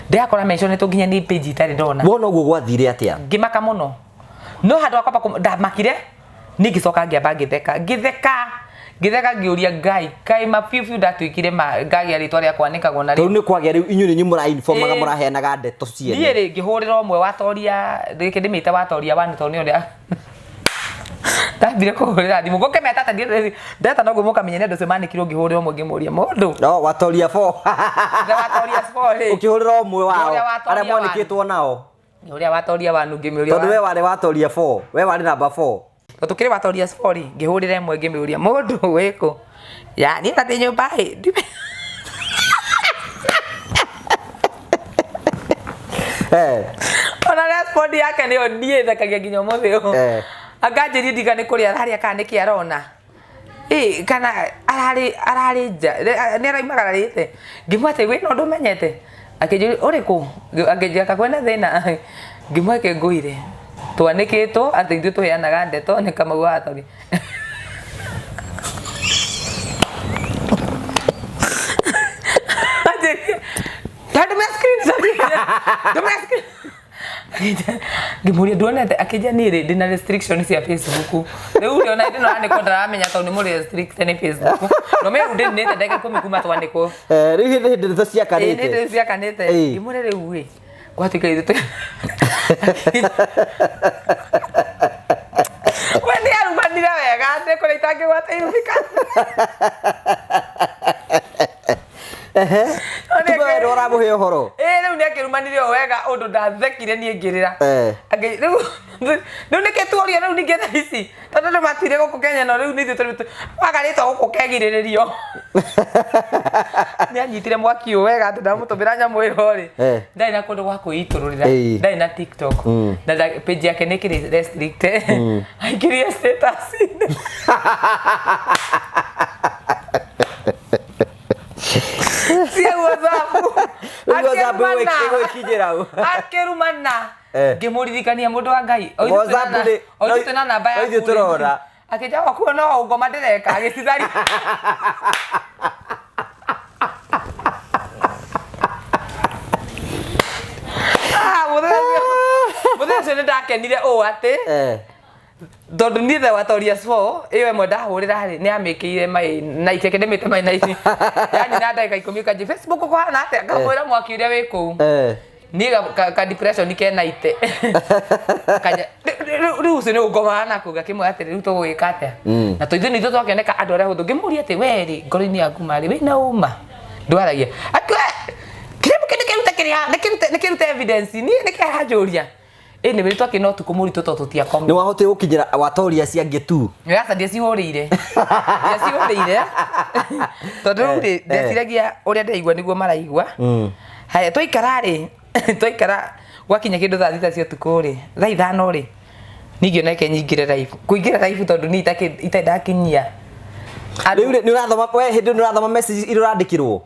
ndakora mentionetwo nginya nĩ page itarĩ ndona wona ũguo gwathire atĩa ngĩmaka mũno no handũ akwamba ndamakire nĩ ngĩcoka ngĩamba ngĩtheka ngitheka ngiuria Ngai kai mafiu ndatuikire ngagĩa ritwa rĩa kwanikagwo na rĩu nĩ kwagĩa rĩu inyuĩ nĩ mũra informaga mũraheanaga ndeto ciene niĩ rĩ ngĩhũrĩra ũmwe watoria rĩkĩ ndĩmĩte watoria wa ndeto nĩ ũrĩa ndambire kũhũrĩra thimũ ngũkĩmeta ta ndeta no ngũmoka menye nĩ andũ ũcio manikirwo ngĩhũrĩra ũmwe ngĩmũria mũndũ no watoria 4 watoria 4 rĩ ũkĩhũrĩra ũmwe wao arĩa mwandĩkĩtwo nao ũrĩa watoria wanu ngĩmĩũria tondũ we warĩ watoria 4 we warĩ namba 4 tukire watoria 4 rĩ ngĩhũrĩra ĩmwe ngĩmĩũria mũndũ wĩkũ ya niĩ tatĩ nyũmba ĩ ona respond yake nĩyo niĩ thekagia nginya ũmũthĩ ũyũ akanjĩria ndiga nĩ kũrĩa ararĩa kana nĩkĩ arona kana ararĩ nja nĩ araimagararĩte ngĩmwate wĩ no ndũmenyete akĩnjũria ũrĩkũ akĩnjĩra kwĩna thĩna ngĩmwake ngũire twanĩkĩtwo atĩ ithuĩ tũheanaga ndeto nĩ Kamau watoria ngĩmũria nduonete akĩnjia niĩ rĩ ndĩna restriction cia Facebook rĩu rĩona ndĩ no andĩkwo ndaramenya tondũ nĩ mũrĩ restricted nĩ Facebook no me ndĩ nĩte ndeka 10 kuma twandĩkwo rĩu hĩndĩ ndeto ciakanĩte ndeto ciakanĩte ngĩmũria rĩu wĩ gwatuĩka ithuĩ we nĩ arumanire wega ndĩ kũrĩa itangĩgwata irubika Tuwe ũramũhe ũhoro rĩu nĩ akĩrumanire o wega ũndũ ndathekire niĩ ngĩrĩra rĩu nĩkĩ tuoria rĩu ningĩ thaa ici tondũ andũ matuire gũkũ Kenya no rĩu nĩ ithuĩ wagarĩtwo gũkũ kegirĩrĩrio nĩ anyitire mwaki ũyũ wega atĩ ndamũtũmĩra nyamũ ĩyo rĩ ndarĩ na kũndũ gwa kwĩitũrũrĩra ndarĩ na TikTok na page yake nĩ kĩrĩ restricted aingĩrie status-inĩ cia WhatsApp akĩrumana ngĩmũririkania mũndũ wa Ngai oitũ na namba yaku turora akĩnja wakuo no ngoma ndĩreka agĩcithari mũthenya ũcio nĩ ndakenire ũũ atĩ tondũ niĩ the watoria 4 ĩyo ĩmwe ndahũrĩra rĩ nĩ amĩkĩire mai na iteke ndĩmĩte mai na ici yani na ndagĩka 10 kanji Facebook kũhana atĩa ngamwĩra mwaki ũrĩa wĩ kũu niĩ ka depression kena ite rĩu ũcio nĩ ũngoma na kuga kĩmwe atĩ rĩu tũgũgĩka atĩa na tũithuĩ nĩ tũkĩoneka andũ arĩa hũthũ ngĩmũria atĩ we rĩ ngoro-inĩ yaku marĩ wĩna ũma ndwaragia kĩrĩmũ nĩ kĩrute evidence niĩ nĩ kĩranjũria nĩ wĩrĩ twakĩna ũtukũ mũritũ tondũ tũtiakomire nĩ wahotire gũkinyĩra watoria cia ngĩtu gasa ndiacihũrĩire tondũ rĩu ndeciragia ũrĩa ndaigua nĩguo maraigua haya twaikara rĩ twaikara gwakinya kĩndũ thaa thita cia ũtukũ rĩ thaa ithano rĩ ningĩ oneke nyingĩre live kũingĩra live tondũ niĩ itarĩ ndakinyia rĩu nĩ ũrathoma we hĩndĩ nĩ ũrathoma message iria ũrandĩkĩrwo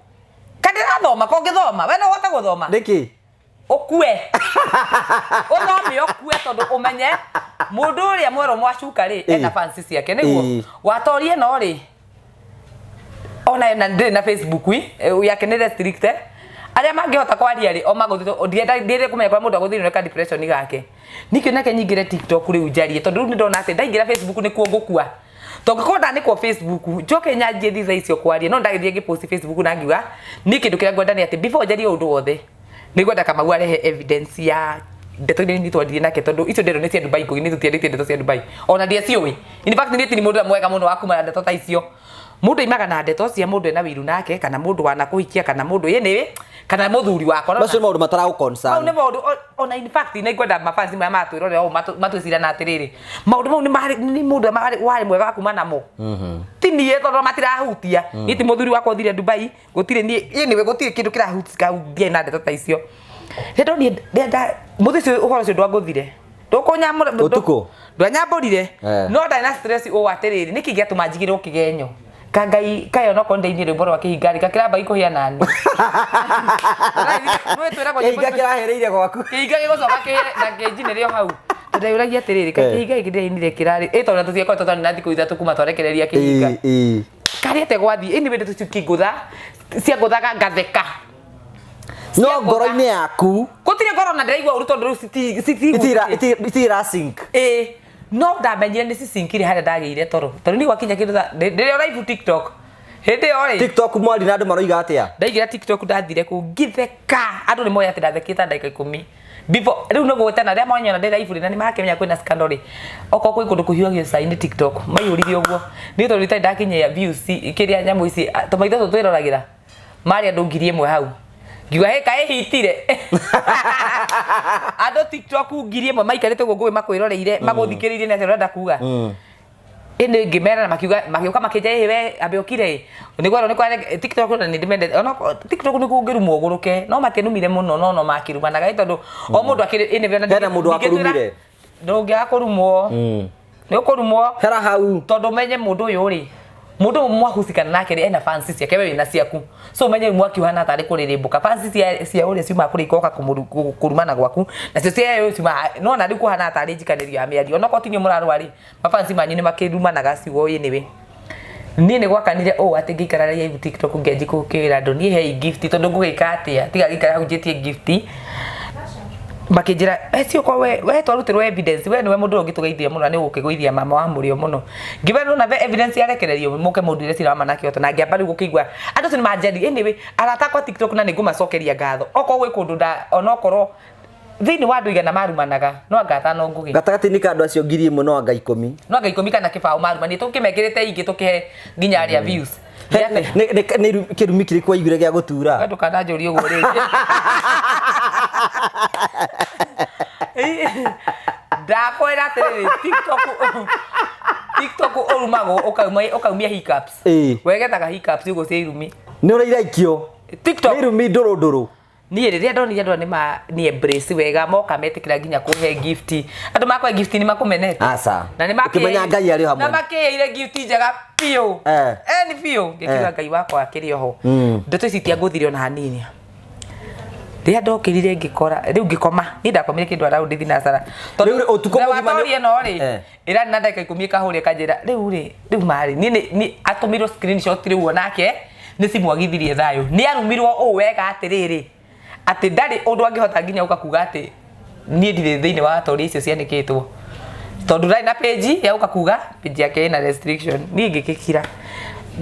kana ndĩrathoma ko ngĩthoma we no ũhote gũthoma nĩkĩ ukue uthome ukue tondu umenye mundu uria mwero mwacuka ri ena fancy ciake niguo watorie no ri ona ena ndĩ na Facebook yake ni restricted aria mangihota kwaria ri o maguthito ndiende kumenya kwa mundu aguthirwo ka depression gake nikio nake nyingire TikTok ri unjarie tondu ni ndona ati ndaingira Facebook ni kuo ngukua tondu konda ni kwa Facebook njoke nyanjie thitha icio kwaria no ndagithie ngipost Facebook na ngiuga ni kindu kiria ngwenda ni ati before njarie undu wothe nĩngwenda Kamau arehe evidence ya ndeto iria nĩ twathiĩ nake tondũ icio ndeto nĩ cia Dubai kũgi nĩ tũtiendete ndeto cia Dubai ona ndiaciũĩ in fact nĩ ti mũndũ mwega mũno wa kuma ndeto ta icio mũndũ imaga na ndeto cia mũndũ ena wiru nake kana mũndũ wanakũhikia kana mũndũ yenĩ kana mũthuri wako no macio maũndũ matara concern nĩ maũndũ ona in fact nĩ ngwenda mafansi maya matwĩrore o matwĩcira na atĩrĩrĩ maũndũ mau nĩ mũndũ warĩ mwega wa kuma namo ti niĩ tondũ matirahutia niĩ ti mũthuri wakwa ũthire Dubai gũtirĩ niĩ anyway gũtirĩ kĩndũ kĩrahutia na ndeto ta icio rĩndo niĩ ndenda mũthĩ ũcio ũhoro ũcio ndwangũthire ndũkũnyamũra ũtukũ ndwanyambũrire no ndarĩ na stress ũũ atĩrĩrĩ nĩkĩ gĩatũma njigĩrwo kĩgenyo kangai kayo no konde-inĩ rwĩmbo rwa kĩhingari kakĩramba ikũhia nani kĩhinga kĩrahereire gwaku kĩhinga gĩgũcoka na kĩnjinĩ rĩo hau ndĩraũragia atĩrĩrĩ kĩhinga gĩkĩ ndĩrainire kĩrarĩ tondũ tũtiakorwo tũtarĩ na thikũ ithatũ kuma twarekereria kĩhinga karĩte gwathiĩ ĩnĩ wĩndĩ tũcikĩngũtha cia ngũthaga ngatheka no ngoro-inĩ yaku gũtirĩ ngoro na ndĩraigua ũru tondũ rĩu itira sync no ndamenyire nĩ cicinkire harĩa ndagĩire toro ni gwakinya kĩndũ ndĩrĩ live TikTok hĩndĩ ĩyo rĩ TikTok mwari na andũ maroiga atĩa ndaigĩra TikTok ndathire kũ ngĩtheka andũ nĩ moya atĩ ndathekĩte ndagĩka 10 before rĩu no gũtena rĩa mwanyona ndĩ live na nĩ makemenya kwĩna scandal rĩ oko kwĩ kũndũ kũhiũhagio caini TikTok maiyũrithie ũguo nĩ tondũ itarĩ ndakinyia views kĩrĩa nyamũ ici tũmaitho tũ twĩroragĩra mari andũ ngiri ĩmwe hau ngiuga he kaĩ hitire andũ TikTok ngiri ĩmwe maikarĩte ũguo ngũĩ makwĩroreire magũthikĩrĩirie nĩ atĩ ũrenda kuga ĩnĩ ngĩmera na makiuga makĩnja we ambe ũkire nĩgwaro nĩ kwa TikTok na nĩ ndimende ona TikTok nĩ kũngĩrumwo ũgũrũke no makĩnumire mũno no makĩrumanaga tondũ o mũndũ akĩrĩ ĩnĩ hena mũndũ akũrumire ndũngĩakũrumwo nĩ ũkũrumwo hera hau tondũ menye mũndũ ũyũ rĩ mũndũ mwahusikana nake rĩ ena fans ciake we na ciaku so menye mwakiuhana tarĩ kũrĩrĩmbũka fans cia ũrĩa ciuma kũrĩkoka kũrumana gwaku na cio cia ũyũ ciuma no na rĩu kuhana tarĩ njikanĩrio ya mĩario ona kotinyo mũrarwa rĩ mafans manyu nĩ makĩrumanaga ciugo yĩnĩwe niĩ nĩ gwakanire atĩ ngĩikara live TikTok ngĩanji kũkĩra andũ niĩ hei gift tondũ ngũgĩka atĩa tiga gĩikara hau njĩtie gift makĩnjĩra cio kwa we twarutĩrwo evidence we nĩwe mũndũ ũngĩtũgeithia mũno nĩ gũkĩgũithia mama wa mũrĩo mũno ngĩbana na evidence yarekererio mũke mũndũ ile cira manake oto na ngĩamba rĩu gũkĩigua andũ nĩ manjeri anyway arata kwa TikTok na nĩ ngũmacokeria ngatho oko gwĩ kũndũ ona okorwo thĩinĩ wa andũ igana marumanaga no ngata no ngũgĩ gatagatĩ-inĩ ka andũ acio ngiri ĩmwe no anga 10 no anga 10 kana kĩbaũ marumanie tũkĩmekĩrĩte ingĩ tũkĩhe nginya arĩa views nĩ kĩrumi kĩrĩkũ waiguire gĩa gũtura andũ kana njũria ũguo rĩngĩ ndakwĩra atĩrĩrĩ TikTok ũrumagwo ũkaumia hiccups wegetaga hiccups ũguo cia irumi nĩ ũrairaikio TikTok irumi ndũrũ niĩ rĩrĩa ndonire andũ nĩ embrace wega moka metĩkĩra nginya kũhe gift andũ makwa gift nĩ makũmenete aca na nĩ makĩmenya Ngai arĩ hamwe na makĩheire gift njega biũ ni biũ ngĩkiuga Ngai wakwa akĩrĩ oho ndeto ici tiangũthire ona hanini rĩrĩa ndokĩrire ngĩkora rĩu ngĩkoma niĩ ndakomire kĩndũ araũndi thinacara tondũ ũtukũ mũgima no rĩ ĩra na ndagĩka 10 kahũrĩa kanjĩra rĩu marĩ niĩ atũmirwo screenshot rĩu onake nĩ simwagithirie thayũ nĩ arumirwo ũũ wega atĩrĩrĩ atĩ ndarĩ ũndũ angĩhota nginya ũka kuga atĩ niĩ ndirĩ thĩinĩ wa story icio cianĩkĩtwo tondũ ndarĩ na page ya ũka kuga page yake ĩna restriction niĩ ngĩkĩkira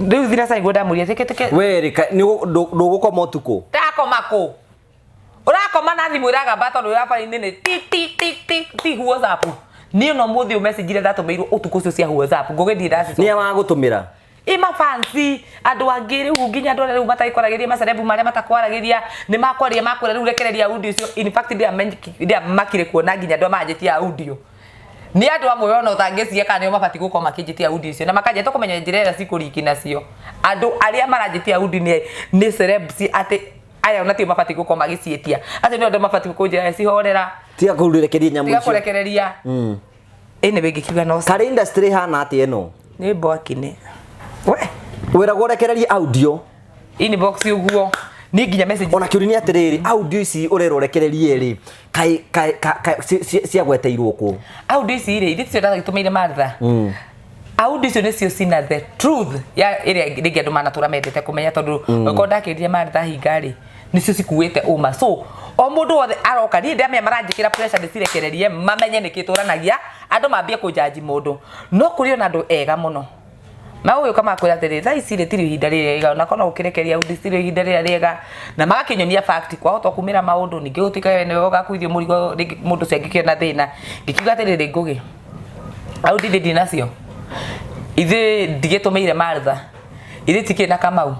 rĩu thinacara igua ndamũria tĩkĩtĩke we rĩka ndũgũkoma ũtukũ ndakoma kũ urakoma na thimũ iragamba tondũ rafa-inĩ nĩ ti WhatsApp niĩ no mũthĩ message ndatũmĩirwo ũtukũ ũcio cia WhatsApp ngũgĩthiĩ ndaci nĩ magũtũmĩra ima fancy andũ angĩ rĩu nginya andũ rĩu matakoragĩria macerebu marĩa matakwaragĩria nĩ makwaria makwĩra rĩu rekereria audio icio in fact ndia makire kuona nginya andũ manjĩtie audio nĩ andũ amwe ona ũtangĩcia kana nĩo mabati gũkorwo makĩnjĩtie audio icio na makanjĩa tũkũmenya njĩra ĩrĩa cikũriki nacio andũ arĩa maranjĩtie audio nĩ celebs atĩ aya ona tio mabati gũkorwo magĩcietia atĩ nĩ andũ mabati kũnjĩra cihorera tiga kũrekereria nyamũ icio tiga kũrekereria ĩnĩ bĩngĩkiuga no kare industry hana atĩ ĩno nĩ mbwakine wĩra gũrekereria audio inbox ũguo ni nginya message ona kĩũria atĩrĩrĩ audio ici ũrerwo rekererie rĩ cia gweteirwo kũ audio ici rĩ ithĩ cio ndagĩtũmĩire Martha audio icio nĩcio cina the truth ya ĩrĩa rĩngĩ andũ manatũra mendete kũmenya tondũ ũkorwo ndakĩrĩria Martha hinga rĩ nĩcio cikuĩte ũma so o mũndũ wothe aroka niĩ ndamenya maranjĩkĩra pressure ndĩcirekererie mamenye nĩkĩ tũranagia andũ mambie kũnjanji mũndũ no kũrĩ ona andũ ega mũno na ũyũ kama kwĩra atĩrĩ thaa ici rĩtirĩ ihinda rĩrĩa ona kana ũkĩrekeria audio itirĩ ihinda rĩrĩa rĩega na magakĩnyonia fact kwahota kumĩra maũndũ ningĩ gũtika nĩ ũgakuithio mũrigo mũndũ ũcio angĩkĩona thĩna ngĩkiuga atĩrĩrĩ ngũgĩ audio ndĩ nacio ithe ndigĩtũmĩire Martha ithe tikĩ na Kamau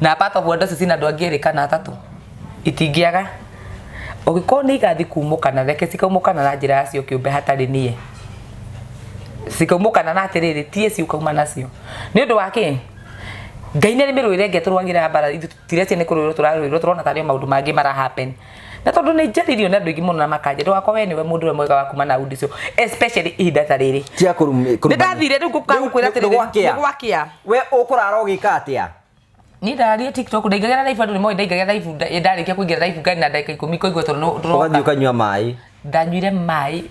na part of wonder cina andũ angĩ erĩ kana atatũ itingĩaga ũgĩkorwo nĩ igathi kumũkana reke cikaumũkana na njĩra yacio kĩũmbe hatarĩ niĩ sikaumũkana na atĩrĩrĩ tie ciukauma nacio nĩ ũndũ wa kĩ Ngai nĩ mĩrũire ngetũrwagĩra bara tirecia nĩ kũrũĩrwo tũrarũĩrwo tũrona tarĩ maũndũ mangĩ mara happen na tondũ nĩ njaririo na andũ aingĩ mũno na makanja ndũ wakwa we nĩwe mũndũ mwega wa kuma na audio icio especially ihinda ta rĩrĩ tia kũrumĩ nĩ ndathire rĩu gũkwĩra atĩrĩrĩ nĩ gwakĩa we ũkũrara ũgĩka atĩa ni ndaria TikTok ndaigagĩra live andũ nĩ moĩ ndaigagĩra live ndarĩkia kũingĩra live ngari na ndagĩka 10 kũigua tondũ ũgathiĩ ũkanyua maĩ ndanyuire maĩ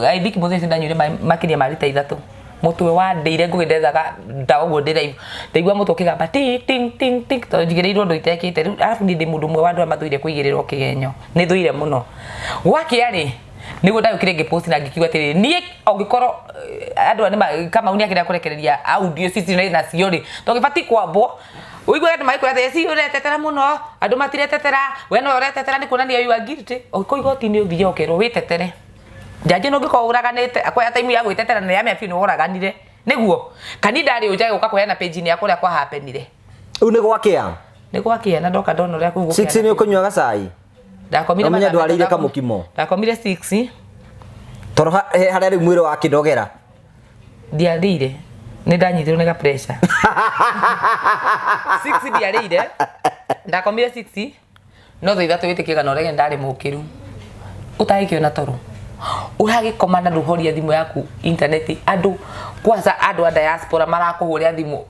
I think mũthenya ndanyuire maĩ makĩria ma lita 3 mũtwe wa ndĩire ngũgĩndezaga ndawa ũguo ndĩ live ndaigua mũtwe ũkĩgamba ting tondũ njigĩrĩirwo ũndũ itekĩte rĩu arabu niĩ ndĩ mũndũ ũmwe wa andũ arĩa mathũire kũigĩrĩrwo kĩgenyo nĩ thũire mũno gwakĩa rĩ Nigo ndagukire ngipost na ngikiuga atiri nie ongikoro andu ani kama unia kira kurekereria audio sisi na ciori to gibati kwambo uigwe andu maikora theci uretetera muno andu matiretetera we no uretetera ni kuonania you are guilty oko igoti ni uthie okero witetere jaji no ngiko uraganite akoya time ya gwitetera na yame afi no uraganire niguo kanindari ujaga ukakoya na page ni yakora kwa happenire u ni gwakia na ndoka ndono ria kugukia 6 ni ukunywa gacai ndakomire manya ndwarire kamukimo ndakomire 6 toro haria ri mwiro wa kidogera ndiarire ni ndanyitirwo ni pressure 6 ndiarire ndakomire 6 no thitha twitikiga no rege ndari mukiru utaikio na toro urage komanda ruhoria thimu yaku internet andu kwanza andu a diaspora marakuhuria thimu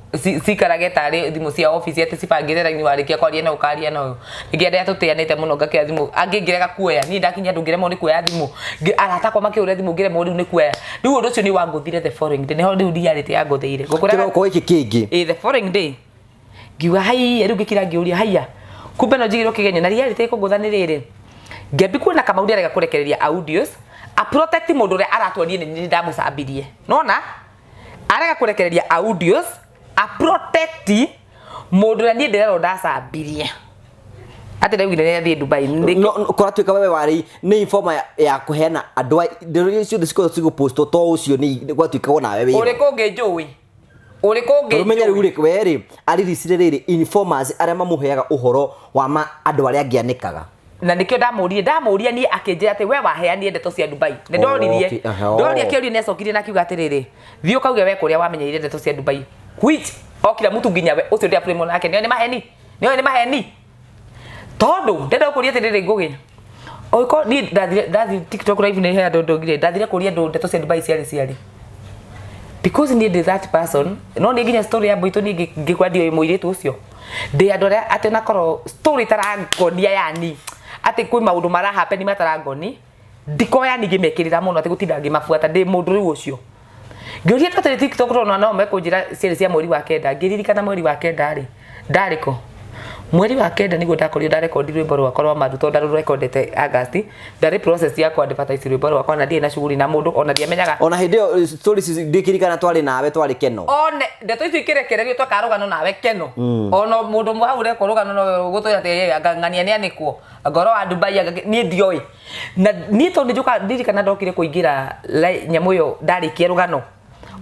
cikarage tari thimu cia office ati cibangire raini warikia kwaria na ukaria no ngienda tutianite muno ngakia thimu angingirega kuoya ni ndakinya ndungire mo ni kuoya thimu arata kwa makiuria thimu ngire mo ni kuoya riu undu ucio ni wanguthire the following day neho riu ndiarite yanguthire ngukura ko iki kingi the following day ngiwa hai riu ngikira ngiuria haiya kumbe no njigirwo kigenyo na reality kunguthanirire ngebi kuona kama undirega kurekereria audios a protect mundu ria aratwarie ni ndamucambirie nona arega kurekereria audios a protect mundu ria ni ndirero ndacambirie ati reu ile thie Dubai no kuratuika wewe wari ni informa ya kuhena andu ndio cio disco cigo post to ucio ni gwatuika wona wewe uri kungi njui rumenya riu ri weri ari risirerere informers aria mamuheaga uhoro wa andu aria angianikaga na nikio ndamuria ni akinjira ati we waheani ndeto cia Dubai ne ndoririe ndoria kiuria ne cokirie na kiuga atiriri thio kauge we kuria wamenyeire ndeto cia Dubai which okira mutu nginya we ucio ndia frame nake ni maheni tondu ndenda kuria atiriri ngugi oiko ni ndathi TikTok live ne he ndongire ndathire kuria ndeto cia Dubai ciari because ni that person no ni nginya story ya boito ni ngikwadio muiritu ucio ndi andore ati nakoro story tarangonia yani ati kwi maundu mara happen matarangoni ndikoya ni ngimekirira muno ati gutinda ngimafuata ndi mundu riu ucio ngiuria twatire TikTok no mekunjira series ya mweri wa kenda ngiririkana mweri wa kenda ri ndariko mweri wa kenda niguo ndakorio ndarekondi rwimbo rwakwa rwa maruto ndarurekondete August ndari process ya ku advertise rwimbo rwakwa na ndie na shughuli na mundu ona ndiamenyaga ona hindio stories ndikirikana twari nawe twari keno one ndeto icio ikirekererio twakarugano nawe keno ona mundu mwahure korugano no gutoya te ngania ni anikuo ngoro wa Dubai ni ndioi na ni to ndijuka ndirikana ndokire kuingira nyamu yo ndarikie rugano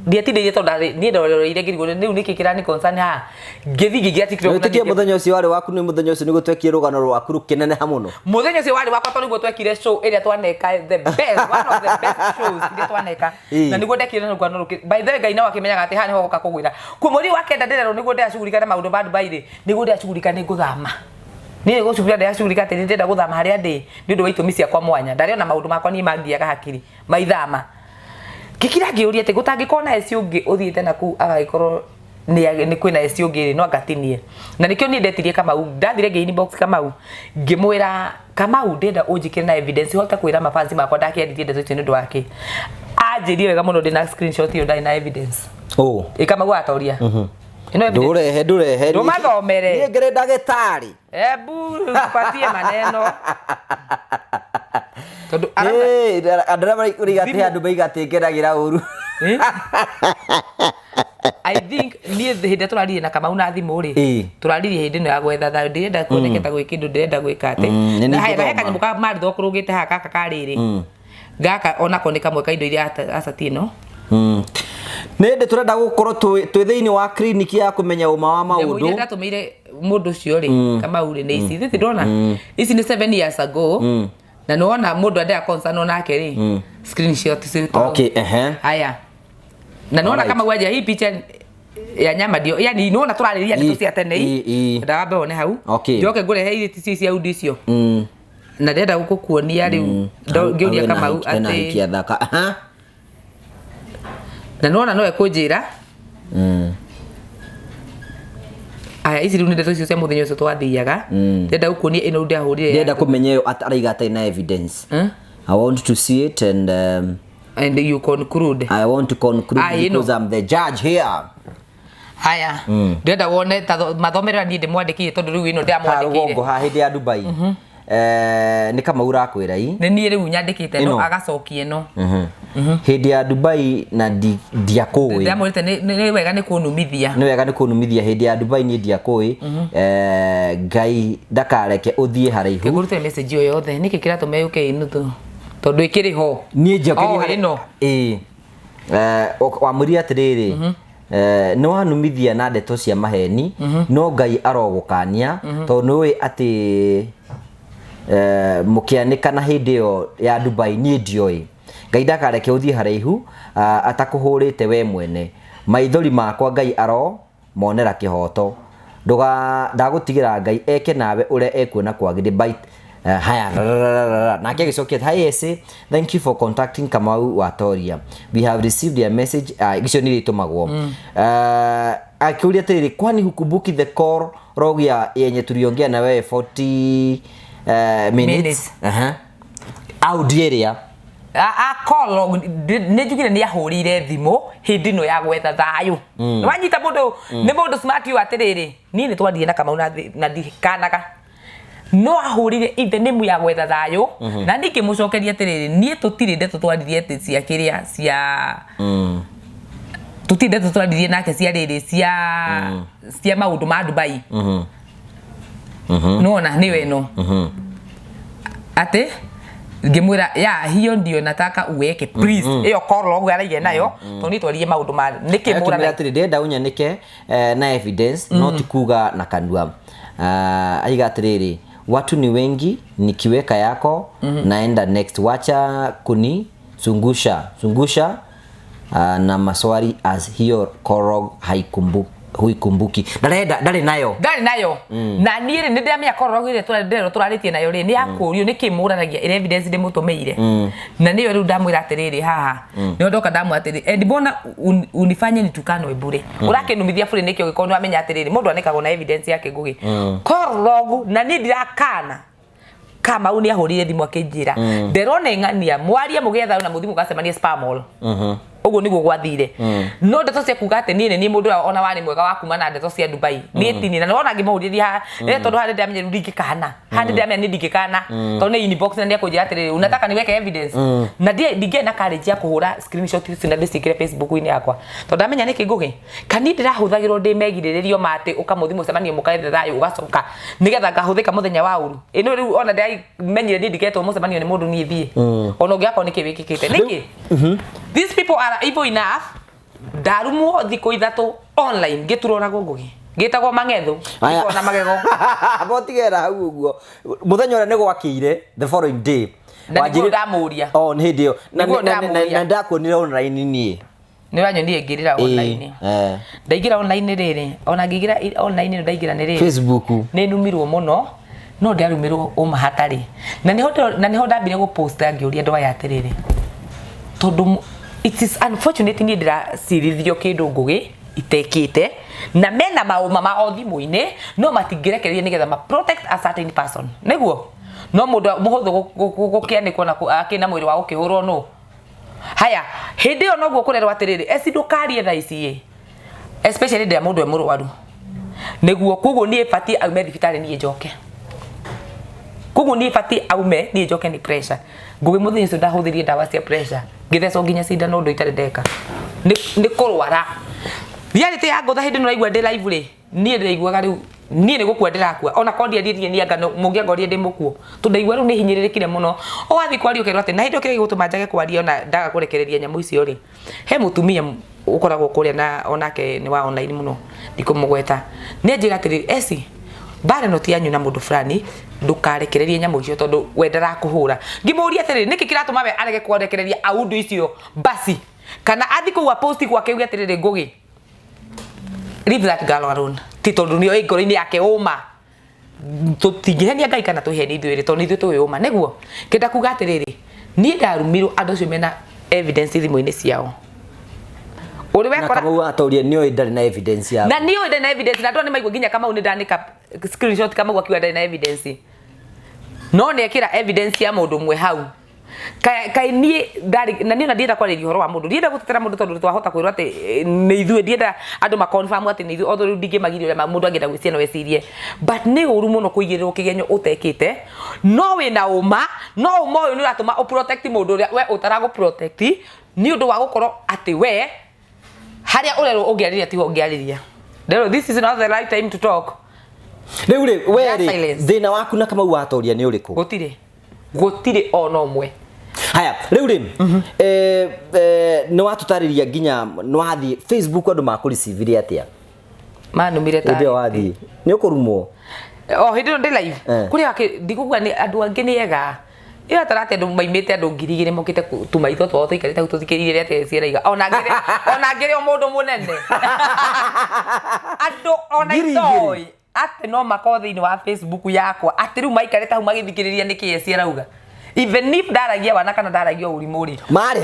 ndietinde to ndari ni ndoreire ngirigo riu nikikira ni concern ha ngithi ngigira TikTok na tikie muthenya ucio wari waku ni muthenya ucio nigo twekie rugano rwaku rukinene ha muno muthenya ucio wari wakwa to nigo twekire show iria twaneka the best one of the best shows iria twaneka na nigo ndekire rugano ruki by the way Ngai na wakimenyaga ati ha ni hoka kugwira ku muri wa kenda ndirero nigo ndashugurikana maundu ba Dubai ri nigo ndashugurikana nguthama ni go cubira ndashugurika ati ndenda guthama haria ndi ndu wa itumi cia kwa mwanya ndariona maundu makwa ni mangiaga hakiri maithama kikira ngiuria ati gutangikona Essy ungi uthiite naku agaikorwo ni kwina Essy ungi no ngatinie na nikio ni ndetirie Kamau ndathire ngi inbox Kamau ngimwira Kamau ndenda unjikire na evidence hota kwira mafansi makwa ndakiendirie ndeto icio ndu wake anjirie wega muno ndina screenshot iyo ndai na evidence Kamau atoria ndurehe ndumathomere ni ngire ndagitari ebu patie maneno tondu andara bari urigate andu baigatingeragira uru I think ni hinde turaririe na Kamau na thimu ri turaririe hinde no ya gwetha tha ndirenda kuoneketa gwi kindu ndirenda gwika ate na haya kanyamu ka mari thokurugite ha kaka kariri gaka ona koneka mweka indo iria asatino nende turenda gukorwo twi thiini wa clinic ya kumenya uma wa maundu nda tumire mundu cio ri Kamau ri ni ici thithi ndona ici ni 7 years ago na nona mundu nda concern onake ri screenshot citu haya na nona kama waje hii picha ya nyama ndio yani nona turariria ndeto cia tene ndabe one hau njoke ngure he ile tisi cia audio cio na ndenda gukuonia riu ngiuria Kamau ati kiathaka na nona no ekunjira aya ici riu ndeto icio cia muthenya ucio twathiaga ndenda gukuonia ino ndahurire ndenda kumenya ataraigata na evidence I want to see it and you conclude I want to conclude because I'm the judge here haya ndenda wone mathomera ni ndimwandikirie tondu riu ino ndamwandikire ngo ha hindi ya Dubai ni kama urakwira ii ni ni riu nyandikite no agacokie no hindi ya Dubai na ndiakui ndamurite ni wega ni kunumithia hindi ya Dubai ni ndiakui ngai ndakareke uthie haraihu ngurute message yo yothe niki kiratume yuke inu tondu ikiri ho ni njokeri no wamuria atiriri no wanumithia na ndeto cia maheni no ngai arogukania tondu we ati mukianika na hindi yo ya Dubai ni ndioi ngai ndakareke uthie haraihu atakuhurite we mwene maithori makwa ngai aro monera kihoto ndagutigira ngai eke nawe ure ekuona kwagire bite haya nake agicokia hi Essy, thank you for contacting Kamau Watoria, we have received your message gicio ni ritumagwo akiuria tiri kwani hukumbuki the call rogia yenye tuliongea na wewe 40 minutes audieria call ni jugire ni ahurire thimu hindi no ya gwetha thayu wanyita mundu ni mundu smart yu atiriri ni ni twandie na Kamau na ndikanaga no ahurire ithe nimu ya gwetha thayu na ndikimucokeria atiriri nie tutire ndeto twandithie ati cia kiria cia tutinde tutwandithie nake cia riri cia maundu ma Dubai nona ni weno ate ngimwira ya hiyo ndio nataka uweke please iyo call log araige nayo toni twarie maundu ma nikimura na atiri ndenda unyanike na evidence not kuga na kanua aiga atiriri watu ni wengi nikiweka yako naenda next wacha kuni zungusha na maswali as hiyo korog huikumbuki ndari nayo na niire ni ndamya korog ile turaritie nayo ri ni yakurio nikimuranagia evidence ndi mutumeire na niyo riu ndamwira atiriri haha ni ndoka ndamu atiri and bona unifanye nitukano ebure urakinumithia bure nikio gikono amenya atiriri mundu anikagwo na evidence yake ngugi korog na ni ndirakana kama uni ahurire thimu akinjira nderone ngania mwaria mugetha na muthimu gacemania spamol ugo niguo gwathire no ndeto cia kuga ati ni mundu ona wani mwega wa kuma na ndeto cia Dubai ni tini na nona ngimauriria tondu hande ndamenya ndingikana hande ndamenya ni ndingikana tondu ni inbox na ndiakujira ati unataka niweke evidence na ndinge na courage ya kuhura screenshot na ndisikire Facebook ini yakwa tondu ndamenya niki ngugi kani ndirahuthagirwo ndi megiririo mate ukamuthimu cemanio mukaethe thayu ugacoka nigetha ngahuthika muthenya wa uru ino riu ona ndamenyire ndindiketwo mucemanio ni mundu ni thie ona ngiakwa niki wikikite niki these people are evil enough darumo thiko ithatu online giturona ngugi gitagwo mangetho ikona magego botigera hau uguo muthenya ore ni gwakire the following day wajiri ndamuria ni ndio na ndakuonire online ni wanyonie ngirira online ndaigira online riri ona ngigira online ndaigira ni riri Facebook ni numirwo muno no ndarumirwo umahatari na niho ndambire go post ngiuria ndo ya atiriri tondu it is unfortunate ni ndira sirithio kindu ngugi itekite na mena mauma ma othimu-ini no matingirekereria nigetha ma protect a certain person niguo no mundu muhuthu gukianikwo na akina mwiri wa ukihurwo no haya hindi yo noguo kurerwa atiriri Essy ndukarie tha ici especially ndira mundu emurwaru niguo kuguo ni fati aume thibitari ni njoke kuguo ni fati aume ni njoke ni pressure ngugi muthinyi cio ndahuthirie ndawa cia pressure ngithecwo nginya cinda no ndo itare ndeka ni kurwara reality ya ngotha hindi no raigua ndi live ri nie ndiraiguaga riu nie ni gukua ndirakua ona kondi ndirie ni anga mungiangoria ndi mukuo tundaigua riu ni hinyiririkire muno o wathi kwario kerwa ati na hindi kire gutuma njage kwaria ona ndaga kurekereria nyamu icio ri he mutumia ukoragwo kuria na onake ni wa online muno ndikumugweta ni anjira atiri Essy bare no tianyu na mundu fulani ndukarekererie nyamu icio tondu we ndarakuhura ngimuria atiri niki kiratuma we arege kurekereria aundu icio basi kana athi kuwa post gwake uge atiri ngugi leave that girl alone titondu ni ngoro-ini yake uma tutingihenia ngai kana tuheni ithuiri tondu ithu tuwi uma niguo kenda kuga atiriri ni ndarumirwo andu acio mena evidence thimu-ini ciao uri wekora Kamau atoria ni ndari na evidence ya na ni ndari na evidence na ndone maigua nginya Kamau ni ndanika screenshot Kamau akiwa ndari na evidence no ni ekira evidence ya mundu mwe hau kai nie ndari na niona ndienda kwarĩria ũhoro wa mũndũ ndienda gũtetera mũndũ tondũ twahota kwĩrwo atĩ nĩ ithuĩ ndienda andũ ma confirm atĩ nĩ ithuĩ although rĩu ndingĩmagiria ũrĩa mũndũ angĩenda gwĩciria no ecirie but nĩ ũru mũno kũigĩrĩrwo kĩgenyo ũtekĩte no wĩna ũma no ũma ũyũ nĩ ũratũma ũprotect mũndũ ũrĩa we ũtaragũ protect nĩ ũndũ wa gũkorwo atĩ we harĩa ũrerwo ũngĩarĩria tiho ũngĩarĩria this is not the right time to talk rĩu rĩ we thĩna waku na Kamau watoria nĩ ũrĩkũ gũtirĩ ona ũmwe haya rĩu rĩ nĩ watũtarĩria nginya nĩ wathiĩ Facebook andũ makũricivire atĩa manumire ta ndio wathiĩ nĩ ũkũrumwo hĩndĩ ĩno ndĩ live kũrĩa ndigũgua nĩ andũ angĩ nĩ ega ĩyo tarate andũ maimĩte andũ ngiri igĩrĩ mokĩte tũmaitho twao tũikarĩte hau tũthikĩrĩirie atĩ ciĩraiga ona ngĩrĩ o mũndũ mũnene andũ ona itoĩ atĩ no makorwo thĩinĩ wa Facebook yakwa atĩ rĩu maikarĩte hau magĩthikĩrĩria nĩkĩ ciĩrauga even if ndaragia wana kana ndaragia ũrimũ rĩ marĩ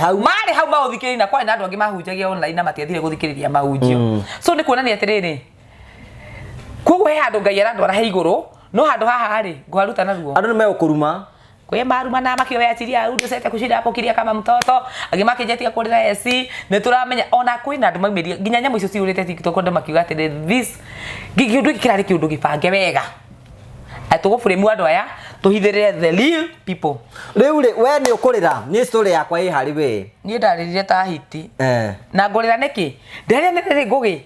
hau maũthikĩrĩria na kwari na andũ angĩ mahunjagia online na matiathire gũthikĩrĩria mahunjio so nĩ kuonania atĩrĩrĩ koguo he handũ Ngai arandwara he igũrũ no handũ haha rĩ ngwaruta naruo andũ nĩ megũkũruma kwe maruma na makioya achiria au ndosete kushinda hapo kiria kama mtoto agimakejetia kũrĩra Essy nĩ tũramenya ona kwĩna andũ maumiria nginya nyamũ icio ciũrĩte TikTok ndo makiuga atĩ this gĩkĩũndũ kĩrarĩ kĩũndũ gĩbange wega atũgũbũrĩmu andũ aya tũhithĩrĩre the real people rĩu rĩ we nĩ ũkũrĩra nĩ story yakwa ĩ harĩ we niĩ ndarĩrire ta hiti na ngũrĩra nĩkĩ ndarĩa nĩ ngũgĩ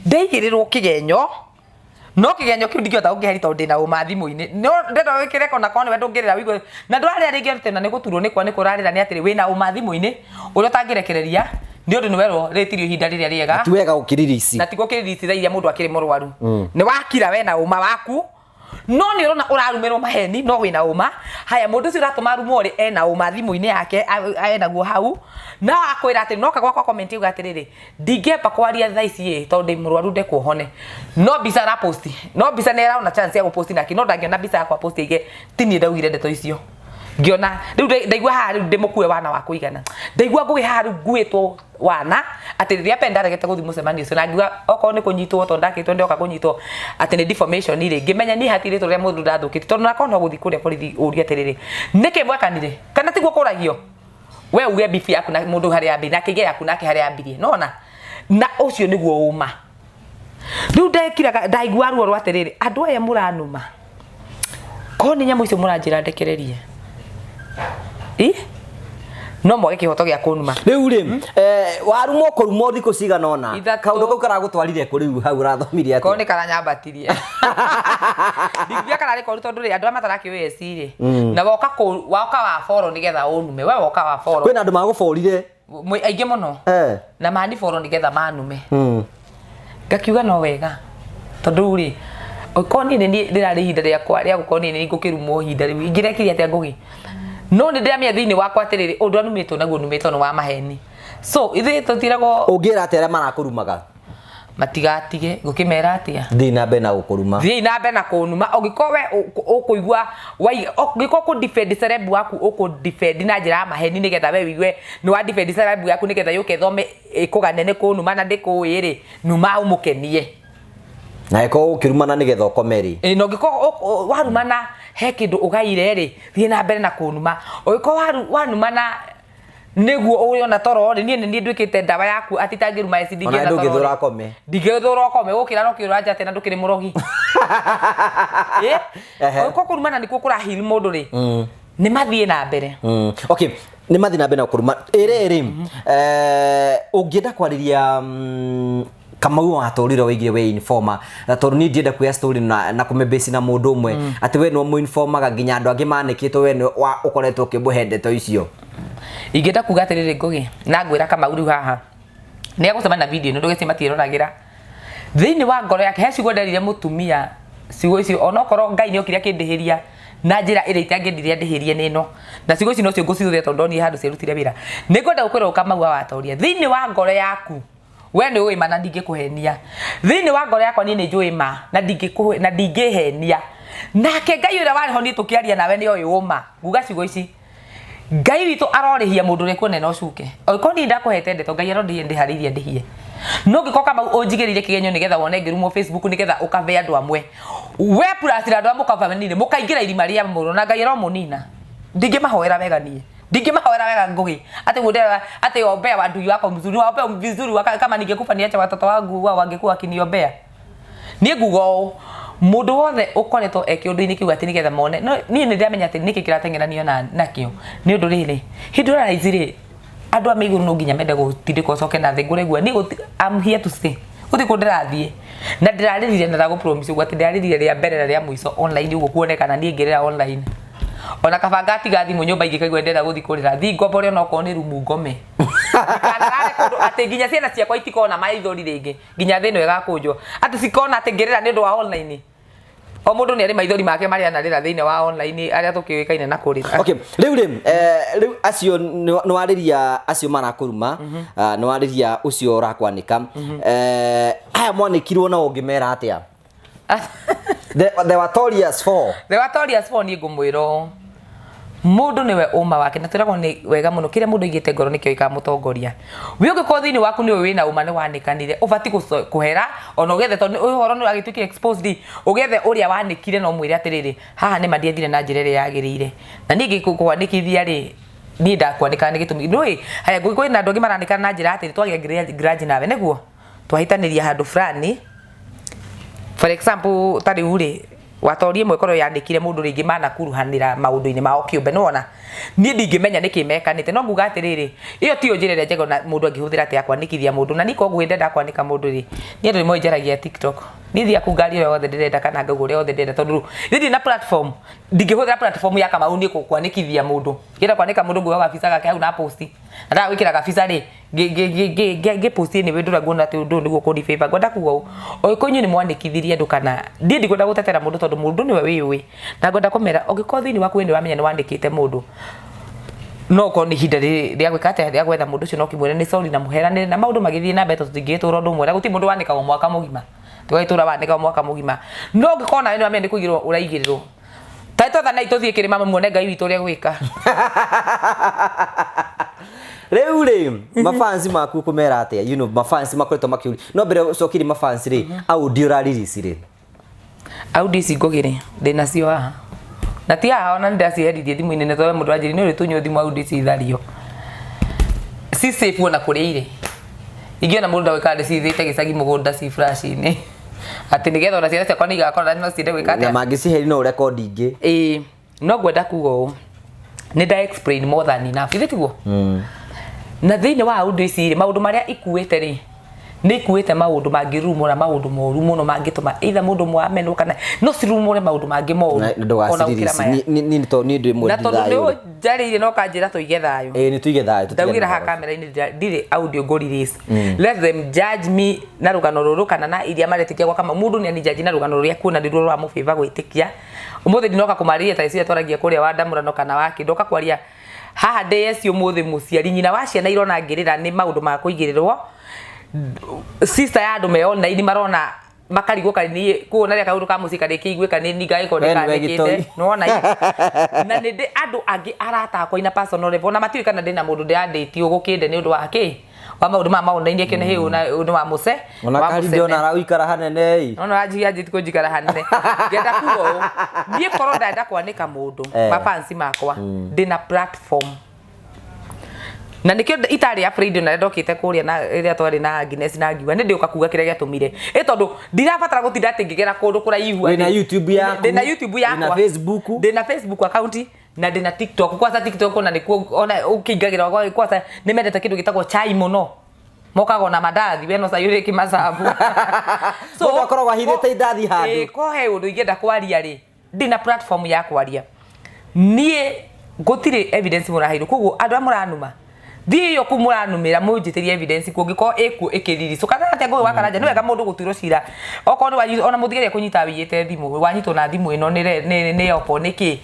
ndeigĩrĩrwo kĩgenyo no kĩgenyo kĩu ndingĩhota gũkĩheri tondũ ndĩna ũma thimũ-inĩ no ndenda wĩkĩre kona kona we ndũngĩrĩra wĩigua na ndwarĩra rĩngĩ atĩ na nĩ gũturwo nĩ kwa nĩ kũrarĩra nĩ atĩrĩ wĩna ũma thimũ-inĩ ũrĩa ũtangĩrekereria nĩ ũndũ nĩ werwo rĩtirio ihinda rĩrĩa rĩega ti wega gũkiririci na ti gũkiririci thaa iria mũndũ akĩrĩ mũrwaru nĩ wakira we na ũma waku no nĩ ũrona ũrarumĩrwo maheni no wĩna ũma haya mũndũ ũcio ũratũma rumwo rĩ ena ũma thimũ-inĩ yake enaguo hau na akwĩra atĩ no kagwakwa comment uga atĩrĩrĩ ndingĩamba kwaria thaa ici tondũ ndĩ mũrwaru ndekuohone no mbica ra post no mbica nĩ araona chance ya gũpost nake no ndangĩona mbica yakwa post ige tini ndaugire ndeto icio ngĩona rĩu ndaigua haha rĩu ndĩmũkue wana wa kũigana ndaigua ngũgĩ haha rĩu nguĩtwo wana atĩ rĩrĩa penda regete gũthiĩ mũcemanio ũcio na ngiuga okorwo nĩ kũnyitwo tondũ ndakĩtwo ndoka kũnyitwo atĩ nĩ deformation rĩ ngĩmenya niĩ hatirĩ tũrĩa mũndũ ndathũkĩte tondũ nakona no gũthiĩ kũrĩa borithi ũria atĩrĩrĩ nĩkĩ mwekanire kana tiguo kũragio we uge bibi yaku na mũndũ harĩa ambi na kĩge yaku nake harĩa ambirie nona na ũcio nĩguo ũma rĩu ndekira ndaigua ruo rwa atĩrĩrĩ andũ aya mũranuma ko nĩ nyamũ icio mũranjĩra ndekererie no mwage kĩhoto gĩa kũnuma rĩu rĩ warumwo kũrumwo thikũ cigana ona kaũndũ kau karagũtwarire kũ rĩu hau ũrathomirie atĩ ko nĩ karanyambatirie ndingĩbia kararĩ koru tondũ rĩ andũ matarakĩoya Essy rĩ na woka wa follow nĩgetha ũnume we woka wa follow kwĩna andũ magũborire aingĩ mũno na mani follow nĩgetha manume ngakiuga no wega tondũ rĩ ko niĩ nĩ ndĩrarĩ ihinda rĩakwa rĩa gũkorwo niĩ nĩ ngũkĩrumwo ihinda rĩu ingĩrekire atĩa ngũgĩ no nĩ ndĩramenya thĩinĩ wakwa atĩrĩrĩ ũndũ anumĩtwo naguo numĩtwo nĩ wa maheni so ithuĩ tũtiragwo ũngĩra atĩ arĩa marakũrumaga matigatige ngũkĩmera atĩa thiĩ na mbere na gũkũruma thiĩ na mbere na kũnuma ũngĩkorwo we ũkũigua ũngĩkorwo kũ defend celeb waku ũkũ defend na njĩra ya maheni nĩgetha we wigue nĩ wa defend celeb yaku nĩgetha yũke thome ĩkũgane nĩ kũnuma na ndĩkũĩ rĩ numa ũmũkenie na eko ukirumana nigetha ukomeri no ngiko warumana he kindu ugaire ri thie na mbere na kunuma uko warumana niguo uriona toro ri nie ni ndwikite ndawa yaku atitangiruma Essy ndingira toro ndugithura kome ndingithura kome gukira no kiro anja tena ndukiri murogi uko kurumana nikuo kurahiri mundu ri ni mathie na mbere okay ni mathie na mbere na kuruma iri ungienda kwariria Kamau watorire wigire we informa tondu ni ndienda kuya story na kumebesi na mundu umwe ati we no mu informaga nginya andu angi manikitwo we no ukoretwo kibuhe ndeto icio ingenda kuga atiriri ngugi na ngwira Kamau riu haha ni agusema na video no ndugicima tiroragira thiini wa ngoro yake he cigo nderire mutumia cigo icio ona okoro Ngai ni okiria kindihiria na njira ire itangendiria ndihirie nino na cigo icio no cio ngucithuthe tondu ni handu cirutire wira ni ngwenda gukwira Kamau watoria thiini wa ngoro yaku we ni uima na ndingikuhenia thiini wa ngoro yakwa ni njui ma na ndingihenia nake Ngai ura wari ho ni tukiaria nawe ni oyuma nguga cigo ici Ngai witu arorihia mundu rekuone no cuke oiko ni ndakuhete ndeto Ngai arondie ndiharirie ndihie no ngiko Kamau unjigirire kigenyo nigetha wone ngirumo Facebook nigetha ukave andu amwe we purasira andu amukava menire mukaingira irima ria muru na Ngai aromunina ndingimahoera wega nie ndingimahora wega ngugi ati mudera ati ombea wandu wako mzuri ombea vizuri kama ningekufa niache watoto wangu wao wangekuwa kiniombea nie ngugo mundu wothe ukoretwo ekiundu-ini kiu ati nigetha mone no nie ni ndiamenya ati niki kiratengeranio nakio ni undu riri hindu raizire andu amiguru no nginya mende gutindiko coke na thingure gua ni I'm here to stay uthi ko ndirathie na ndirariririe na ndago promise gwa ati ndirariririe ria mbere na ria muico online ugo kuonekana nie ngirira online ona kabanga tiga thimu nyumba ingikaigwa ndenda guthi kurira thi ngombore no ko ni rumu ngome kanarare kundu ati nginya ciana ciakwa itikona maithori ringi nginya thino igakunjwo ati cikona ati ngirira ni ndu wa online o mundu ni ari maithori make mari anarira thine wa online aria tukiwikaine na kurira okay riu acio no wariria acio marakuruma no wariria ucio rakwanika aya mwanikirwo na ungimera atia they were torious for ni ngumwiro mundu niwe uma wake na turagwo ni wega muno kire mundu igite ngoro nikio ikamutongoria wi ungiko thini waku ni wina uma ni wanikanire ubati kuhera ona ugethe to uhoro ni agituki exposed ugethe uria wanikire no mwire atiriri haha ni mandiethire na njirere yagirire na ningi kukwanikithia ri ni ndakwanika ni gitumi ndui haya gwiko na ndogi maranika na njira atiri twagia grudge nawe niguo twahitaniria handu fulani for example tari uri watorie mwekoro yandikire mundu ringi mana kuruhanira maundu-ini mao kiumbe nona nie ndingimenya niki mekanite no nguga atiriri iyo ti njirere njego na mundu angihuthira ati akwanikithia mundu na niko ngwenda ndakwanika mundu ri nie ndu mo njaragia TikTok ni thia kungari yo yothe ndirenda kana ngagure yothe ndirenda tondu ndi na platform ndingihuthira platform ya kama uni kukwanikithia mundu ngira kwanika mundu nguga kabisa gake au na posti nda wikira kabisa ri ge posti ni wendu ragona ati undu niguo kodi favor gwenda kugo o ikonyu ni mwanikithirie ndu kana ndi gwenda gutetera mundu tondu mundu niwe wiwi na gwenda kumera ogiko thini waku ni wamenya ni wandikite mundu no ko ni hinda ria gwikate ria gwetha mundu ucio no kimwire ni sorry na muheranire na maundu magithie na mbeto tutingitura undu mwera guti mundu wanika mwaka mugima twaitura wanika mwaka mugima no ngikona ni wamenya ni kuigirwo uraigirirwo taito thana ituthie kirima muone ngai witu ria gwika riu ri mafansi maku kumera atia you know mafansi makoretwo makiuri no mbere ucokiri mafansi ri audio raririci ri audio cingugire ndina cio haha na ti haha ona ndaciherithie thimu-ini ne towe mundu anjiri ni uri tunyo thimu audio cithario si safe ona kurire ingiona mundu ndawikande cithite gicagi mugunda ci flash-ini ati nigetha ona ciana ciakwa nigakora no ciende gwikate na mangiciheri no record ingi no gwenda kugo ni nda explain more than enough ithitiguo na thini wa audio ici maundu maria ikuite ri ni ikuite maundu mangirumura maundu moru muno mangituma either mundu mwamenwo kana no cirumure maundu mangi moru ona ukira maya ni to ni ndu mwe ndithayo na tondu njariire no kanjira tuige thayo ni tuige thayo ndagira ha kamera-ini ndire audio ngori release let them judge me na rugano ruru kana na iria maretikia kwa kama mundu ni judge na rugano ruria kuona ndirwo rwa mufiva gwitikia umuthi ndinoka kumariria ta icio twaragia kuria wa ndamurano kana waki ndoka kwaria haha ndesi umuthi muciari nyina wa ciana irona ngirira ni maundu ma kuigirirwo sister ya andu me online marona makarigwo kani kuona ria kaundu ka musika ndikigwika ni ngai ko ndikandikite nona na ni andu angi arata ko ina personal level na matiwi kana ndina mundu ndanditi ugukinde ni undu wake wa maundu ma online yake ni undu wa muse ona kari ndiona arawikara hanene ona ajia njitiko njikara hanene ngenda kugo nie koro ndenda kwanika mundu mafansi makwa ndina platform na nikio itari afraid na ndokite kuria na iria twari na Guinness na ngiwa ni ndioka kuga kiria giatumire tondu ndirabatara gutinda atingigera kundu kuraihu na YouTube yaku ndina YouTube yakwa na Facebook ndina Facebook account na ndina TikTok kwanza TikTok ona nikuo ona ukingagira kwanza nimendete kindu gitagwo chai muno mokago na madathi weno sayure kimasabu so akoragwo ahithite indathi handu ko he undu ingenda kwaria ri ndina platform ya kwaria nie gutire evidence murahairu kugo andu amuranuma thiyo kumuranumira munjitirie evidence kungiko eku ikiriri so kana atengo wakaranja niwega mundu gutwiro cira oko ni ona muthigeria kunyita wiyete thimu wanyito na thimu ino ni opo niki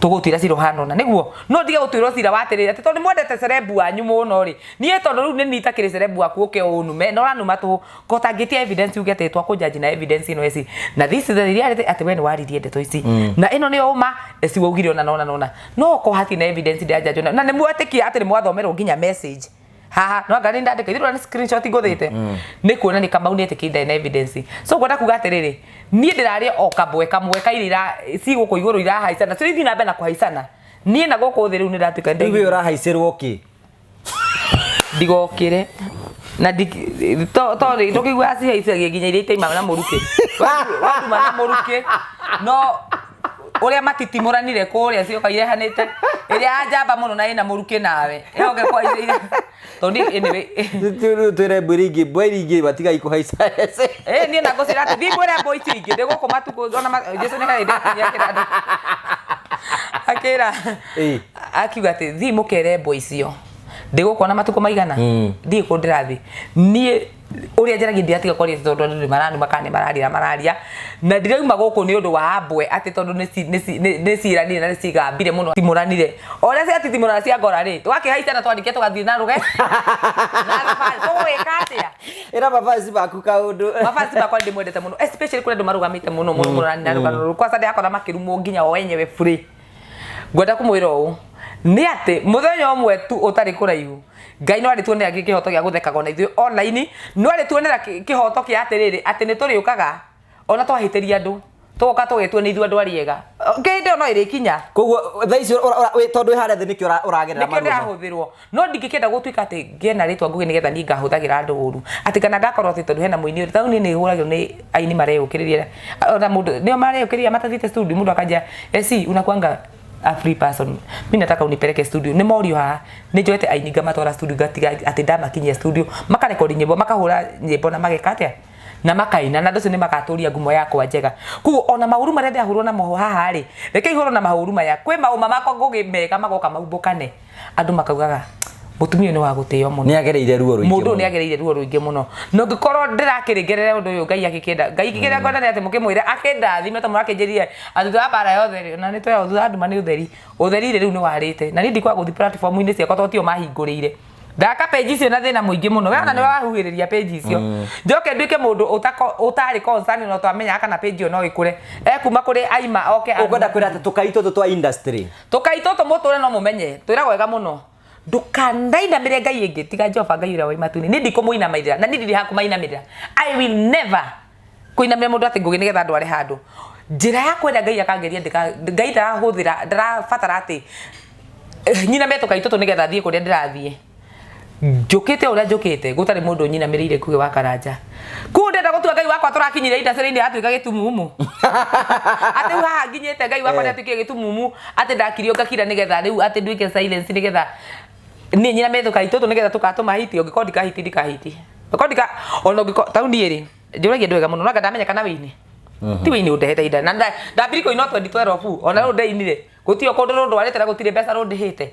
tugutwira ciro hanona niguo no ndige gutwiro cira watirire ati tondu mwendete cerebu wanyu muno ri nie tondu riu ni nitakire cerebu waku uke unume no ranuma tu kotangitia evidence ugete twakunjaji na evidence ino eci na this is the reality ati we ni waririe ndeto ici na ino ni uma eci waugire ona nona no ko hati na evidence ndia jajo na ni mwetikia ati ni mwathomerwo nginya message haha no ngari ndandika ithirwa ni screenshot nguthite ni kuona ni kama unetikinde na evidence so gwenda kuga atiriri nie ndiraria o kabwe kamwe kairira ciguko iguru irahaicana so ithi na mbe na kuhaicana nie na goko thiru ni ndatuika ndege iwe urahaicirwo ki ndigokire na to ndokigwa acihaicagia nginya iria itaima na muruke waduma na muruke no uria matitimuranire kuria cio kairehanite iria ajamba muno na ina muruke nawe yoge kwa ire tondi anyway twire bwiringi batiga ikuhaica nie na ngocira ati thi bwira boy cingi ndiguko matuko ona Jesu ne kaide yakira akira akiuga ati thi mukere boy cio ndiguko na matuko maigana thi ko ndirathi nie uria njeragia ndiatiga kwaria tondu ndu marani makane mararia na ndirauma guku ni undu wa ambwe ati tondu ni cirani na ni cigambire muno timuranire oria cia titimurana cia ngora ri twakihaica na twandike tugathie na ruge na rafali tuwikatia era mavazi baku kaundu mavazi bakwa ndimwendete muno especially kule ndu marugamite muno murani na rugano kwa sade akona makirumo nginya wenyewe free ngwenda kumwira uu ni ati muthenya umwe tu utari kuraihu Ngai no ari tuonera kihoto gya guthekaga na ithuĩ online no ari tuonera kihoto kĩa atiriri ati ni turiukaga ona twahitiria andu tugoka tugetwo ni ithuĩ andu ariega kĩndĩ no ĩrĩ kinya koguo thaa icio tondu hare thĩ nikio uragerera maru nikio ndahũthĩrwo no ndingĩkenda gũtuĩka atĩ ngĩena rĩtwa ngugi nĩgetha ni ngahũthagĩra andũ ũru ati kana ngakorwo atĩ tondu hena mũini ũrĩ tauni nĩ hũragĩrwo nĩ aini mareyũkĩrĩria ona mũndũ nĩo mareyũkĩrĩria matathiĩte studio mũndũ akanja Essy unakuanga a free person mimi nataka unipeleke studio ni morio ha ni joete aininga matwara studio gatiga ati ndamakinyia studio makarekodi nyimbo makahura nyimbo na magekatia na makaina na ndoce ni makaturia ngumo yakwa njega ku ona mauru marende ahurwo na moho haha ri reke ihuro na mahuru maya kwi mauma makwa ngugimeka magoka maumbukane andu makaugaga mutumia ni wa guteo muno ni agereire ruo ruingi mundu ni agereire ruo ruingi muno no ngikorwo ndirakirigerera undu uyu Ngai akikenda Ngai kikira ngona ni ati mukimwire akenda thime ta murakinjirie athu wa bara yothe na ni twa uthu andu mani utheri riu ni warite na ni ndikwa guthi platform ini ciakwa totio mahingurire ndaka page icio na thina muingi muno we ona ni wahuhiriria page icio njoke nduike mundu utari concern no twamenya kana page no ikure kuma kuri aima oke ukwenda kwira ati tukaito twa industry tukaito muture no mumenye twira wega muno ndukandaina mire Ngai ingi tiga Jehova Ngai ura wa matuni ni ndikumuina maithira na ni ndiri hakumaina mira I will never kuinamira mundu ati ngugi nigetha andu ari handu njira ya kwenda Ngai akangeria Ngai ndarahuthira ndarabatara ati nyina meto kaitoto nigetha thie kuria ndirathie njukite uria njukite gutari mundu nyina mirire kuge wa karanja kunde nda gutua Ngai wakwa turakinyire industry-ini atuika gitumumu ati ha nginyete Ngai wakwa atuike gitumumu ati ndakirio ngakira nigetha riu ati nduike silence nigetha ni nyina metho kaitoto nigetha tukatuma hiti ongikondi kahiti ndikahiti ngikondi ona ngiko tauni iri njuragia ndwega muno nanga ndamenya kana wini ti wini udehete ida na ndabiriko ino 2012 ona ro ndeinire gutio kundu ro ndwarite na gutire mbeca ro ndihite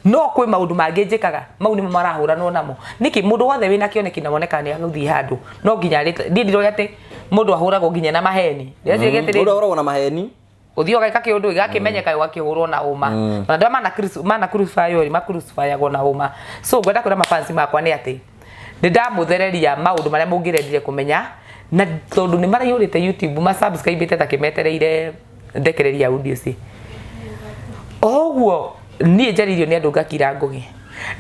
no kwi maundu mangi njikaga mau nimo marahuranwo namo niki mundu wothe wina kioneki na wonekani aguthi handu no nginya rite ndiro ati mundu ahuragwo nginya na maheni ndeci getire mundu ahuragwo na maheni uthio gaika kiundu gakimenyeka gakihurwo na uma na ndio mana crucify yori crucify go na uma so ngwenda kwira mafansi makwa ni ati ndamuthereria maundu maria mungirendire kumenya na tondu ni marayurite YouTube ma subscribe te takimetereire ndekereria audio ci ogwo nie njaririo ni andu ngakira ngugi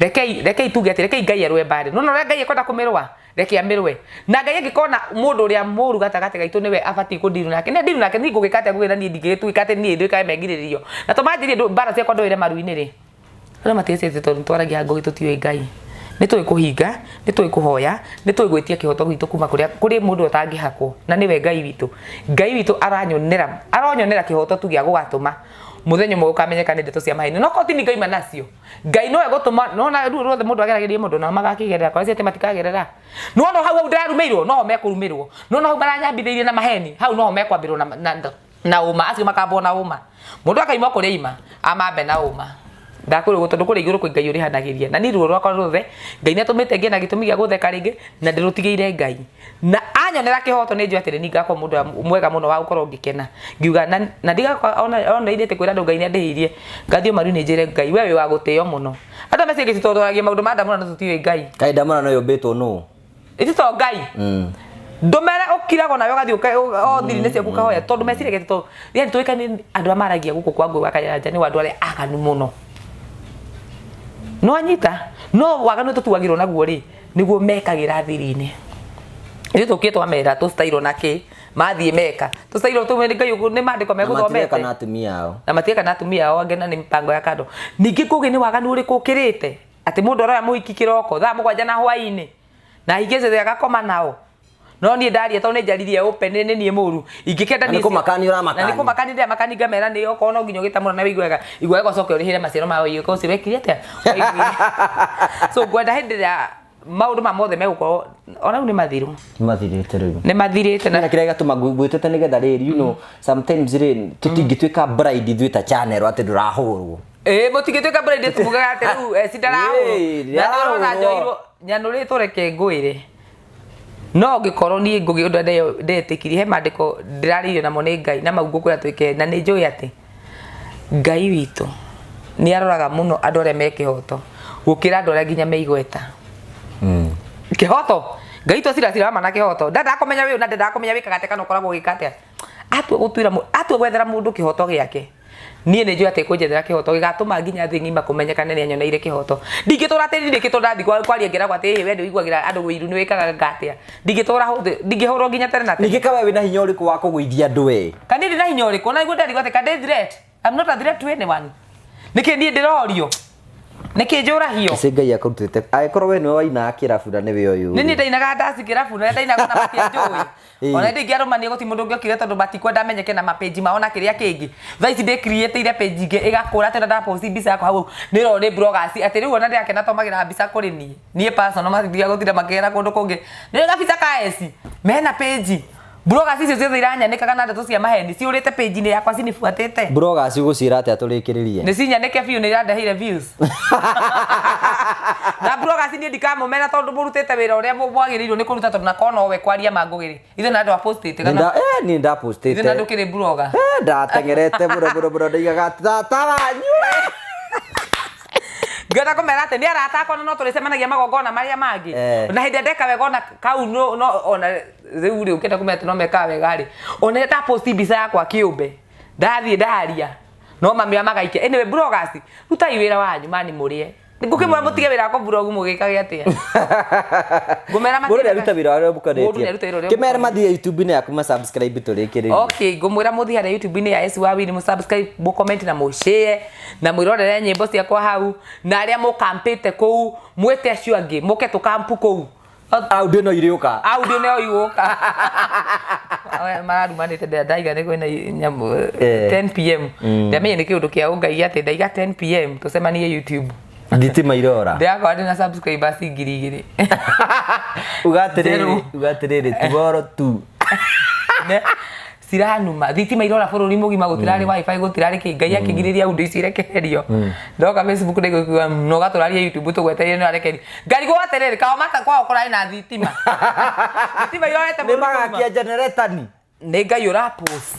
rekei tuge ati rekei Ngai arwe mbare no Ngai ekwenda kumirwa reke amirwe na Ngai angikona mundu uria muru gatagate gaitu niwe abati kundiru nake ne ndiru nake ni ngugikate ngugina ni ndigituikate ni ndwika megiririo na tomanjirie mbara ciakwa ndoire maruini ri no matiecete tondu twaragia ngugi tutiwe Ngai ni tui kuhinga ni tui kuhoya ni tui gwitia kihoto gitu kuma kuri mundu utangihakwo na niwe Ngai witu aranyonera kihoto tu gia gugatuma muthenya mwe ukamenyeka ndeto cia maheni no koti ni Ngai manacio Ngai no egutuma no na ruothe mundu agerageria mundu na magakigerera kwa ciete matikagerera no hau ndirarumirwo no mekurumirwo no hau maranyambithirie na maheni hau no mekwambirwo na uma acio makambwo na uma mundu akaima kuri ima amambe na uma ndakuru gutondu kuri iguru Ngai uri hanagiria na ni ruo rwakwa ruthe Ngai natumite ngi na gitumi gia gutheka ringi na ndirutigeire Ngai na anyonera kihoto ni njwatire ni ngakwa mundu mwega muno wa gukorwo ngikena ngiuga na ndigakwa ona indite kwira ndu Ngai ni ndihirie ngathio maru ni njire Ngai wewe wa guteo muno anda mesi ngititoragia maundu manda muno tutiwe Ngai kaida muno no yobetwo no itito Ngai ndumere ukirago nawe gathi othiri ne ciaku kahoya tondu mesire getito yani tuika ni andu amaragia guku kwa ngwa kayanja ni wandu ale aganu muno no anyita no waganu tutuagirwo naguo ri niguo mekagira thiri-ini ithu tukitwa mera tu stairo nake mathie meka tusairo tumene ngai ni mandiko meguthomete kana atumia ao na matieka na atumia ao angena ni mpango ya kando ningi kuge ni waganu uri kukirite ati mundu ora muhiki kiroko thaa 7 na hwaini na higeze agakoma nao no ni ndaria to ne njaririe open ni nie muru ingikenda ni kumakani ura makani na ni kumakani ndia makani ngamera ni oko no nginyo gitamura na wiguega igwega coke uri hire macero ma yo ko cirekire atia so gwenda hindira maundu ma mothe megukorwo ona ni mathiru ni mathirite na kire gatuma gwitete ni getha riri you know sometimes ri tutingitwika bride thwita channel ati ndurahurwo mutingitwika bride tumugaga ati riu sidarahu na ndorona njoirwo nyanuri tureke ngwire no gikorwo ni ngugi undu ndetikiri he mandiko ndiraririo namo ni ngai na mau ngukwira twike na ni njui ati ngai witu ni aroraga muno andu aria mekihoto gukira andu aria nginya meigweta kihoto ngai to sira mana kihoto ndenda kumenya we na ndenda kumenya wikaga te kana ukoragwo gikate atu gutwira atu gwethera mundu kihoto giake nie ne njui ati kunjethera kihoto gigatuma nginya thi ngima kumenyekana ni anyoneire kihoto ndingitura tiri ndigitura thi kwaria ngera gwate we ndu igwagira andu wiru ni wikaga ngatia ndingitura hu ndingihoro nginya tene na tene ningikawe wina hinya uriku wa kugwithia andu we kanini na hinya uriku na igwa ndari gwate kade threat I'm not a threat to anyone niki ndie ndirorio niki njura hiyo singai akurutite aikorwo we niwe waina kirabu na niwe uyu nini ndainaga ndasi kirabu na ndainaga na matia njui ona ndi ngiarumania guti mundu ngiokire tondu batikwenda amenyeke na mapage maona kiria kingi thaici ndi create ire page ingi igakura tena nda post mbica yakwa hau niro ni bloggers ati riu ona ndiake natumagira mbica kuri nie personal mathiga gutira makera kundu kungi ni gabica ka Essy mena page bloggers icio ciothe iranyanikaga na ndeto cia maheni ciurite page ni yakwa cinifuatite bloggers ugucira ati aturikiririe ni cinyanike biu ni irandehire views na bloggers ni ndikamumena tondu murutite wira uria mwagiriirwo ni kuruta tondu nakona we kwaria mangugiri ithe na andu apostite kana ni nda postite ithe na ndukire blogger ndatengerete buro ndaigaga tata wanyu ngenda kumera ati ni arata akona no turicemanagia magongona maria mangi na hindi ndeka wegona kau no ona riu ri ukenda kumera ati no meka wegari ona ta post mbica yakwa kiumbe ndathie ndaria no mamia magaikia anyway bloggers rutai wira wanyu mani murie ngukimwa mutige wira ko blog mugikage atia ngumera matige muria ruta wira wa bukanetie kimera mathie YouTube ni yaku ma subscribe turikiririe okay ngumwira muthia ya YouTube ni ya Essy wa Willy mu subscribe mu comment na mu share na mwirorere nyimbo ciakwa hau na aria mu campete kou mwete acio angi muke tukampu kou audio no iriuka audio no iuka mararumanite ndaiga ni kwina nyamu 10 pm ndamenye ni kiundu kia ungai ati ndaiga 10 pm tucemanie YouTube nditima irora ndiakwa ndina subscribers ngiri ugatiriri tugoro tu ne siranuma thitima irora bururi mugima gutirari wifi gutirari kingai akigiriria undu ici rekeherio ndoka Facebook ndigukuwa no gaturaria YouTube tugweteire no arekeri ngari gwaterere kawa mata kwa okora ina thitima thitima irorete ni magakia generator ni ngai urapost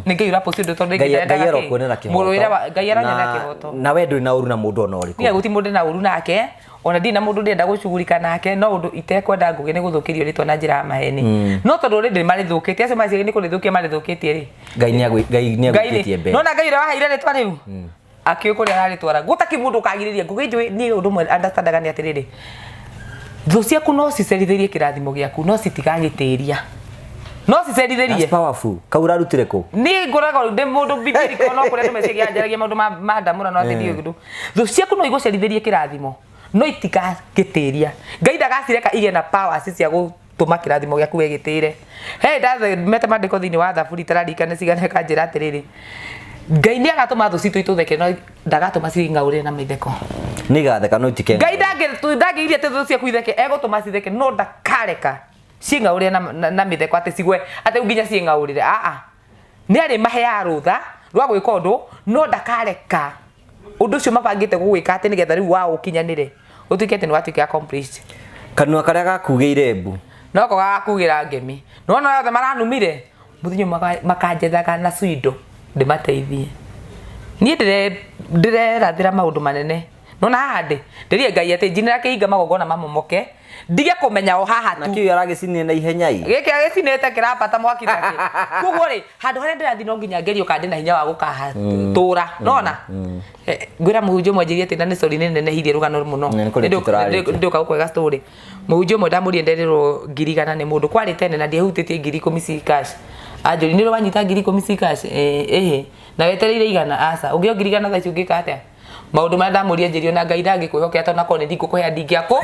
ni ngai urapost ndu tondu ngai ro kuonera kihoto muru ira ngai aranyana kihoto na we nduri na uru na mundu ona uriku ni guti mundu na uru nake ona ndi na mundu ndenda gucugurika nake no undu itekwenda ngugi ni guthukirio ritwa na njira maheni no tondu ndi mari thukitie acio macio ni kurithukia mari thukitie ri ngai ni agwikitie mbe no na ngai ira wahaire ritwa riu akiukuria rari twara gutaki mundu kagiriria ngugi njui ni undu mwe understandaga ni atiriri thu ciaku no cicerithirie kirathimo giaku no citigagitiria no cicerithirie that's powerful kaura rutire ku ni ngoraga ndi mundu bibiri kono kuria tumeciria njaragia maundu ma ndamura no atindio gindu thu ciaku no igucerithirie kirathimo no itigagitiria ngai ndagacireka ige na power cia gutuma kirathimo giaku wegitire he ndathe mete mandiko thini wa thaburi tararikane cigane kanjira atiriri ngai ni agatuma thu citu itutheke no ndagatuma cingaurire na mitheko ni gatheka no itike ngai ndangeirie te thu ciaku itheke egutuma citheke no ndakareka cingaurire na mitheko ati cigwe ati nginya cingaurire ni ari mahea rutha rwa gwika undu no ndakareka undu cio mabangite gugwika ati nigetha riu wa ukinyanire utuikete ni watuika accomplished kanua karia gakugeire mbu no ko gakugira ngemi no no yothe maranumire muthinyo makanjethaga na swindo ndimateithie nie ndirerathira maundu manene no na hande ndirie ngai ati njinira kiinga magongona mamomoke ndige kumenya o haha tu na kiyo aragicinire na ihenya ii giki agicinite kirapata mwaki take kuguo ri handu haria ndirathi no nginya ngerio kandi na hinya wa gukaha tura nona ngwira muhunjio mwanjirie ati na ni sorry nene hirie rugano muno ndio kaukwega story muhunjio mwe ndamurie nderirwo ngirigana ni mundu kwari tene na ndiehutitie ngiri 10 cash Anjuri nĩ wanyita ngiri 10 cikash na wetereire igana aca ũngĩongirigana thaa ici ũngĩka atĩa maũndũ marĩa ndamuria njĩrio na Ngai ndangĩkwĩhokera tondũ nakorwo nĩ ndingũkũhe ndingĩakũ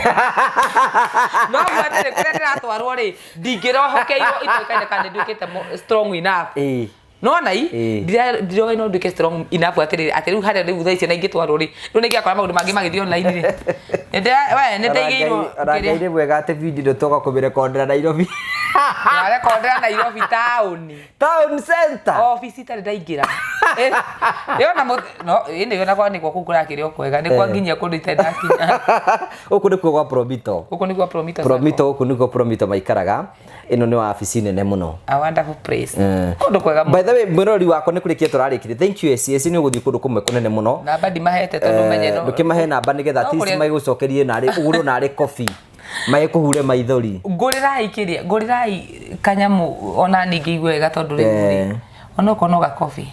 no mwetere kũrĩa ndĩratwarwo rĩ ndingĩrohokeirwo itoĩkaine kana nduĩkĩte strong enough no nai ndiroga no nduĩke strong enough atĩrĩrĩ rĩu harĩa rĩu thaa ici na ingĩtwarwo rĩ rĩu nĩ ngĩakora maũndũ mangĩ magĩthiĩ online rĩ nĩ ndaigĩirwo Ngai nĩ mwega atĩ video toka kũmĩrekondera Nairobi rekondera Nairobi town center office itarĩ ndaingĩra yona no ĩnĩ yona kwa nĩkuo kũrakĩrĩo kwega nĩ kwa nginya kũndũ itendakinya ũkũ nĩkuo gwa Promito gũkũ nĩkuo Promito maikaraga ĩno nĩ wabici nene mũno a wonderful place kũndũ kwega by the way mwĩrori wakwa nĩ kũrĩkia tũrarĩkire thank you Essy nĩ ũgũthiĩ kũndũ kũmwe kũnene mũno namba ndimahete tondũ menye no ndũkĩmahe namba nĩgetha tisi magĩgũcokerie narĩ ũgũrũ narĩ coffee magĩkũhure maithori ngũrĩrai kanyamu ona ningĩ igwe wega tondũ rĩu ona konoga coffee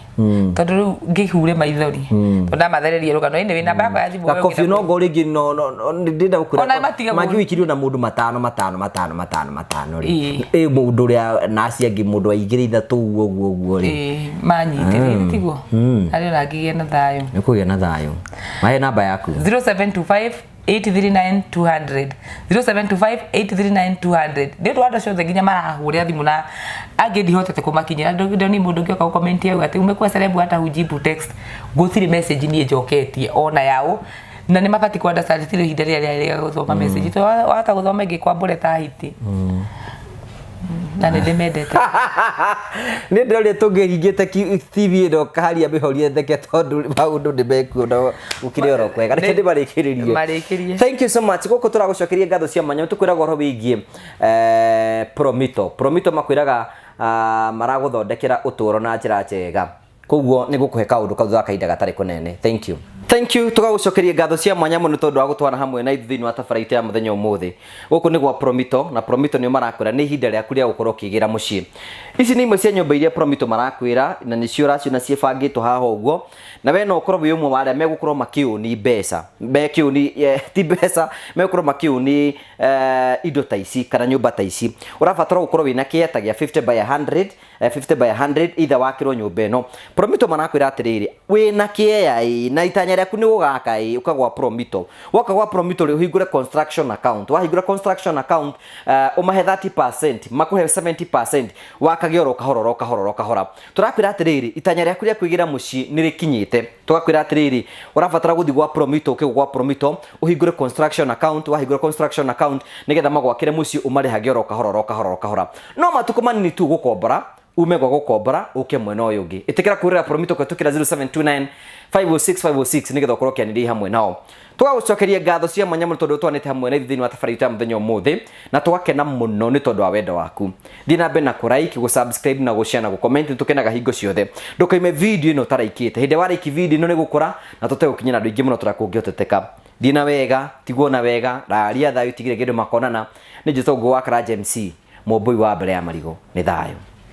tondũ rĩu ngĩhure maithori tondũ ndamathererie rũgano ĩnĩ wĩna namba ya thimũ coffee no ngo rĩngĩ no ndĩnda gũkũra mangĩwikirio na mũndũ matano rĩ mũndũ ũrĩa naci angĩ mũndũ aigĩrĩ ithatũ ũguo rĩ manyitĩrĩre tiguo harĩ ona ngĩgĩa na thayũ nĩ kũgĩa na thayũ mahe namba yaku 0725 839 200 nĩ ũndũ wa andũ ciothe nginya marahũrĩra thimũ na angĩ ndihotete kũmakinyĩra ndoni mũndũ ũngĩ oka gũkomenti hau atĩ umekuwa celeb hata hujibu text gũtirĩ message niĩ njoketie ona yao na nĩ mabati kwenda startire ihinda rĩrĩa gũthoma message to wahota gũthoma ĩngĩ kwambũre ta hiti na nĩ ndĩmendete nĩ ndĩrarĩa tũngĩhingĩte TV ĩno kaharia mĩhorie theke tondũ maũndũ ndĩmekuona gũkĩrĩ oro kwega reke ndĩmarĩkĩrĩrie thank you so much gũkũ tũragũcokeria ngatho cia mwanya tũkwĩraga ũhoro wĩgiĩ Promito makwĩraga maragũthondekera ũtũũro na njĩra njega koguo nĩ gũkũhe kaũndũ kau kahinda gatarĩ kũnene thank you tũgagũcokeria ngatho cia mwanya mũno tondũ wa gũtwara hamwe na ithuĩ thĩinĩ wa tabarĩra ya mũthenya ũmũthĩ gũkũ nĩ gwa Promito na Promito nĩ marakwĩra nĩ ihinda rĩaku rĩa gũkorwo ũkĩgĩra mũciĩ ici nĩ imwe cia nyũmba iria Promito marakwĩra na nĩcio ũraciona ciĩbangĩtwo haha ũguo na we no ũkorwo wĩ ũmwe wa arĩa megũkorwo makĩũni mbeca ti mbeca megũkorwo makĩũni indo ta ici kana nyũmba ta ici ũrabatara gũkorwo wĩna kĩeta gĩa 50 by 100 either wakĩrwo nyũmba ĩno Promito marakwĩra atĩrĩrĩ wĩna kĩea na itanya rĩaku nĩ gũgaka ũkagwa Promito woka gwa Promito rĩ ũhingũre construction account wahingũra construction account ũmahe 30% makũhe 70% wakagĩa oro kahora tũrakwĩra atĩrĩrĩ itanya rĩaku rĩa kwĩgĩra mũciĩ nĩ rĩkinyĩte tũgakwĩra atĩrĩrĩ ũrabatara gũthiĩ gwa Promito ũkĩgwa Promito ũhingũre construction account wahingũra construction account nĩgetha magwakĩre mũciĩ ũmarĩhage oro kahora no matukũ manini tu gũkombora ume gwa gũkombora ũke mwena ũyũ ũngĩ ĩtĩkĩra kũrĩra Promito kũhetũkĩra 0729 506 nĩgetha ũkorwo ũkĩanĩrĩria hamwe nao tũgagũcokeria ngatho cia mwanya mũno tondũ twanĩte hamwe na thĩinĩ wa tabarĩra ya mũthenya ũmũthĩ na tũgakena mũno nĩ tondũ wa wendo waku thiĩ na mbere na kũraiki gũsubscribe na gũshare na gũcomment tũkenaga hingo ciothe ndũkaime video ĩno ũtaraikĩte hĩndĩ wa like video ĩno nĩ gũkũra na tũtegũkinya na andũ aingĩ mũno tũrakũngĩhoteteka thiĩ na wega tiguo na wega raria thayũ tigire kĩndũ makonana nĩ njĩtwo ngũ wa Karanja MC mũmbui wa mbere ya marigũ nĩ thayũ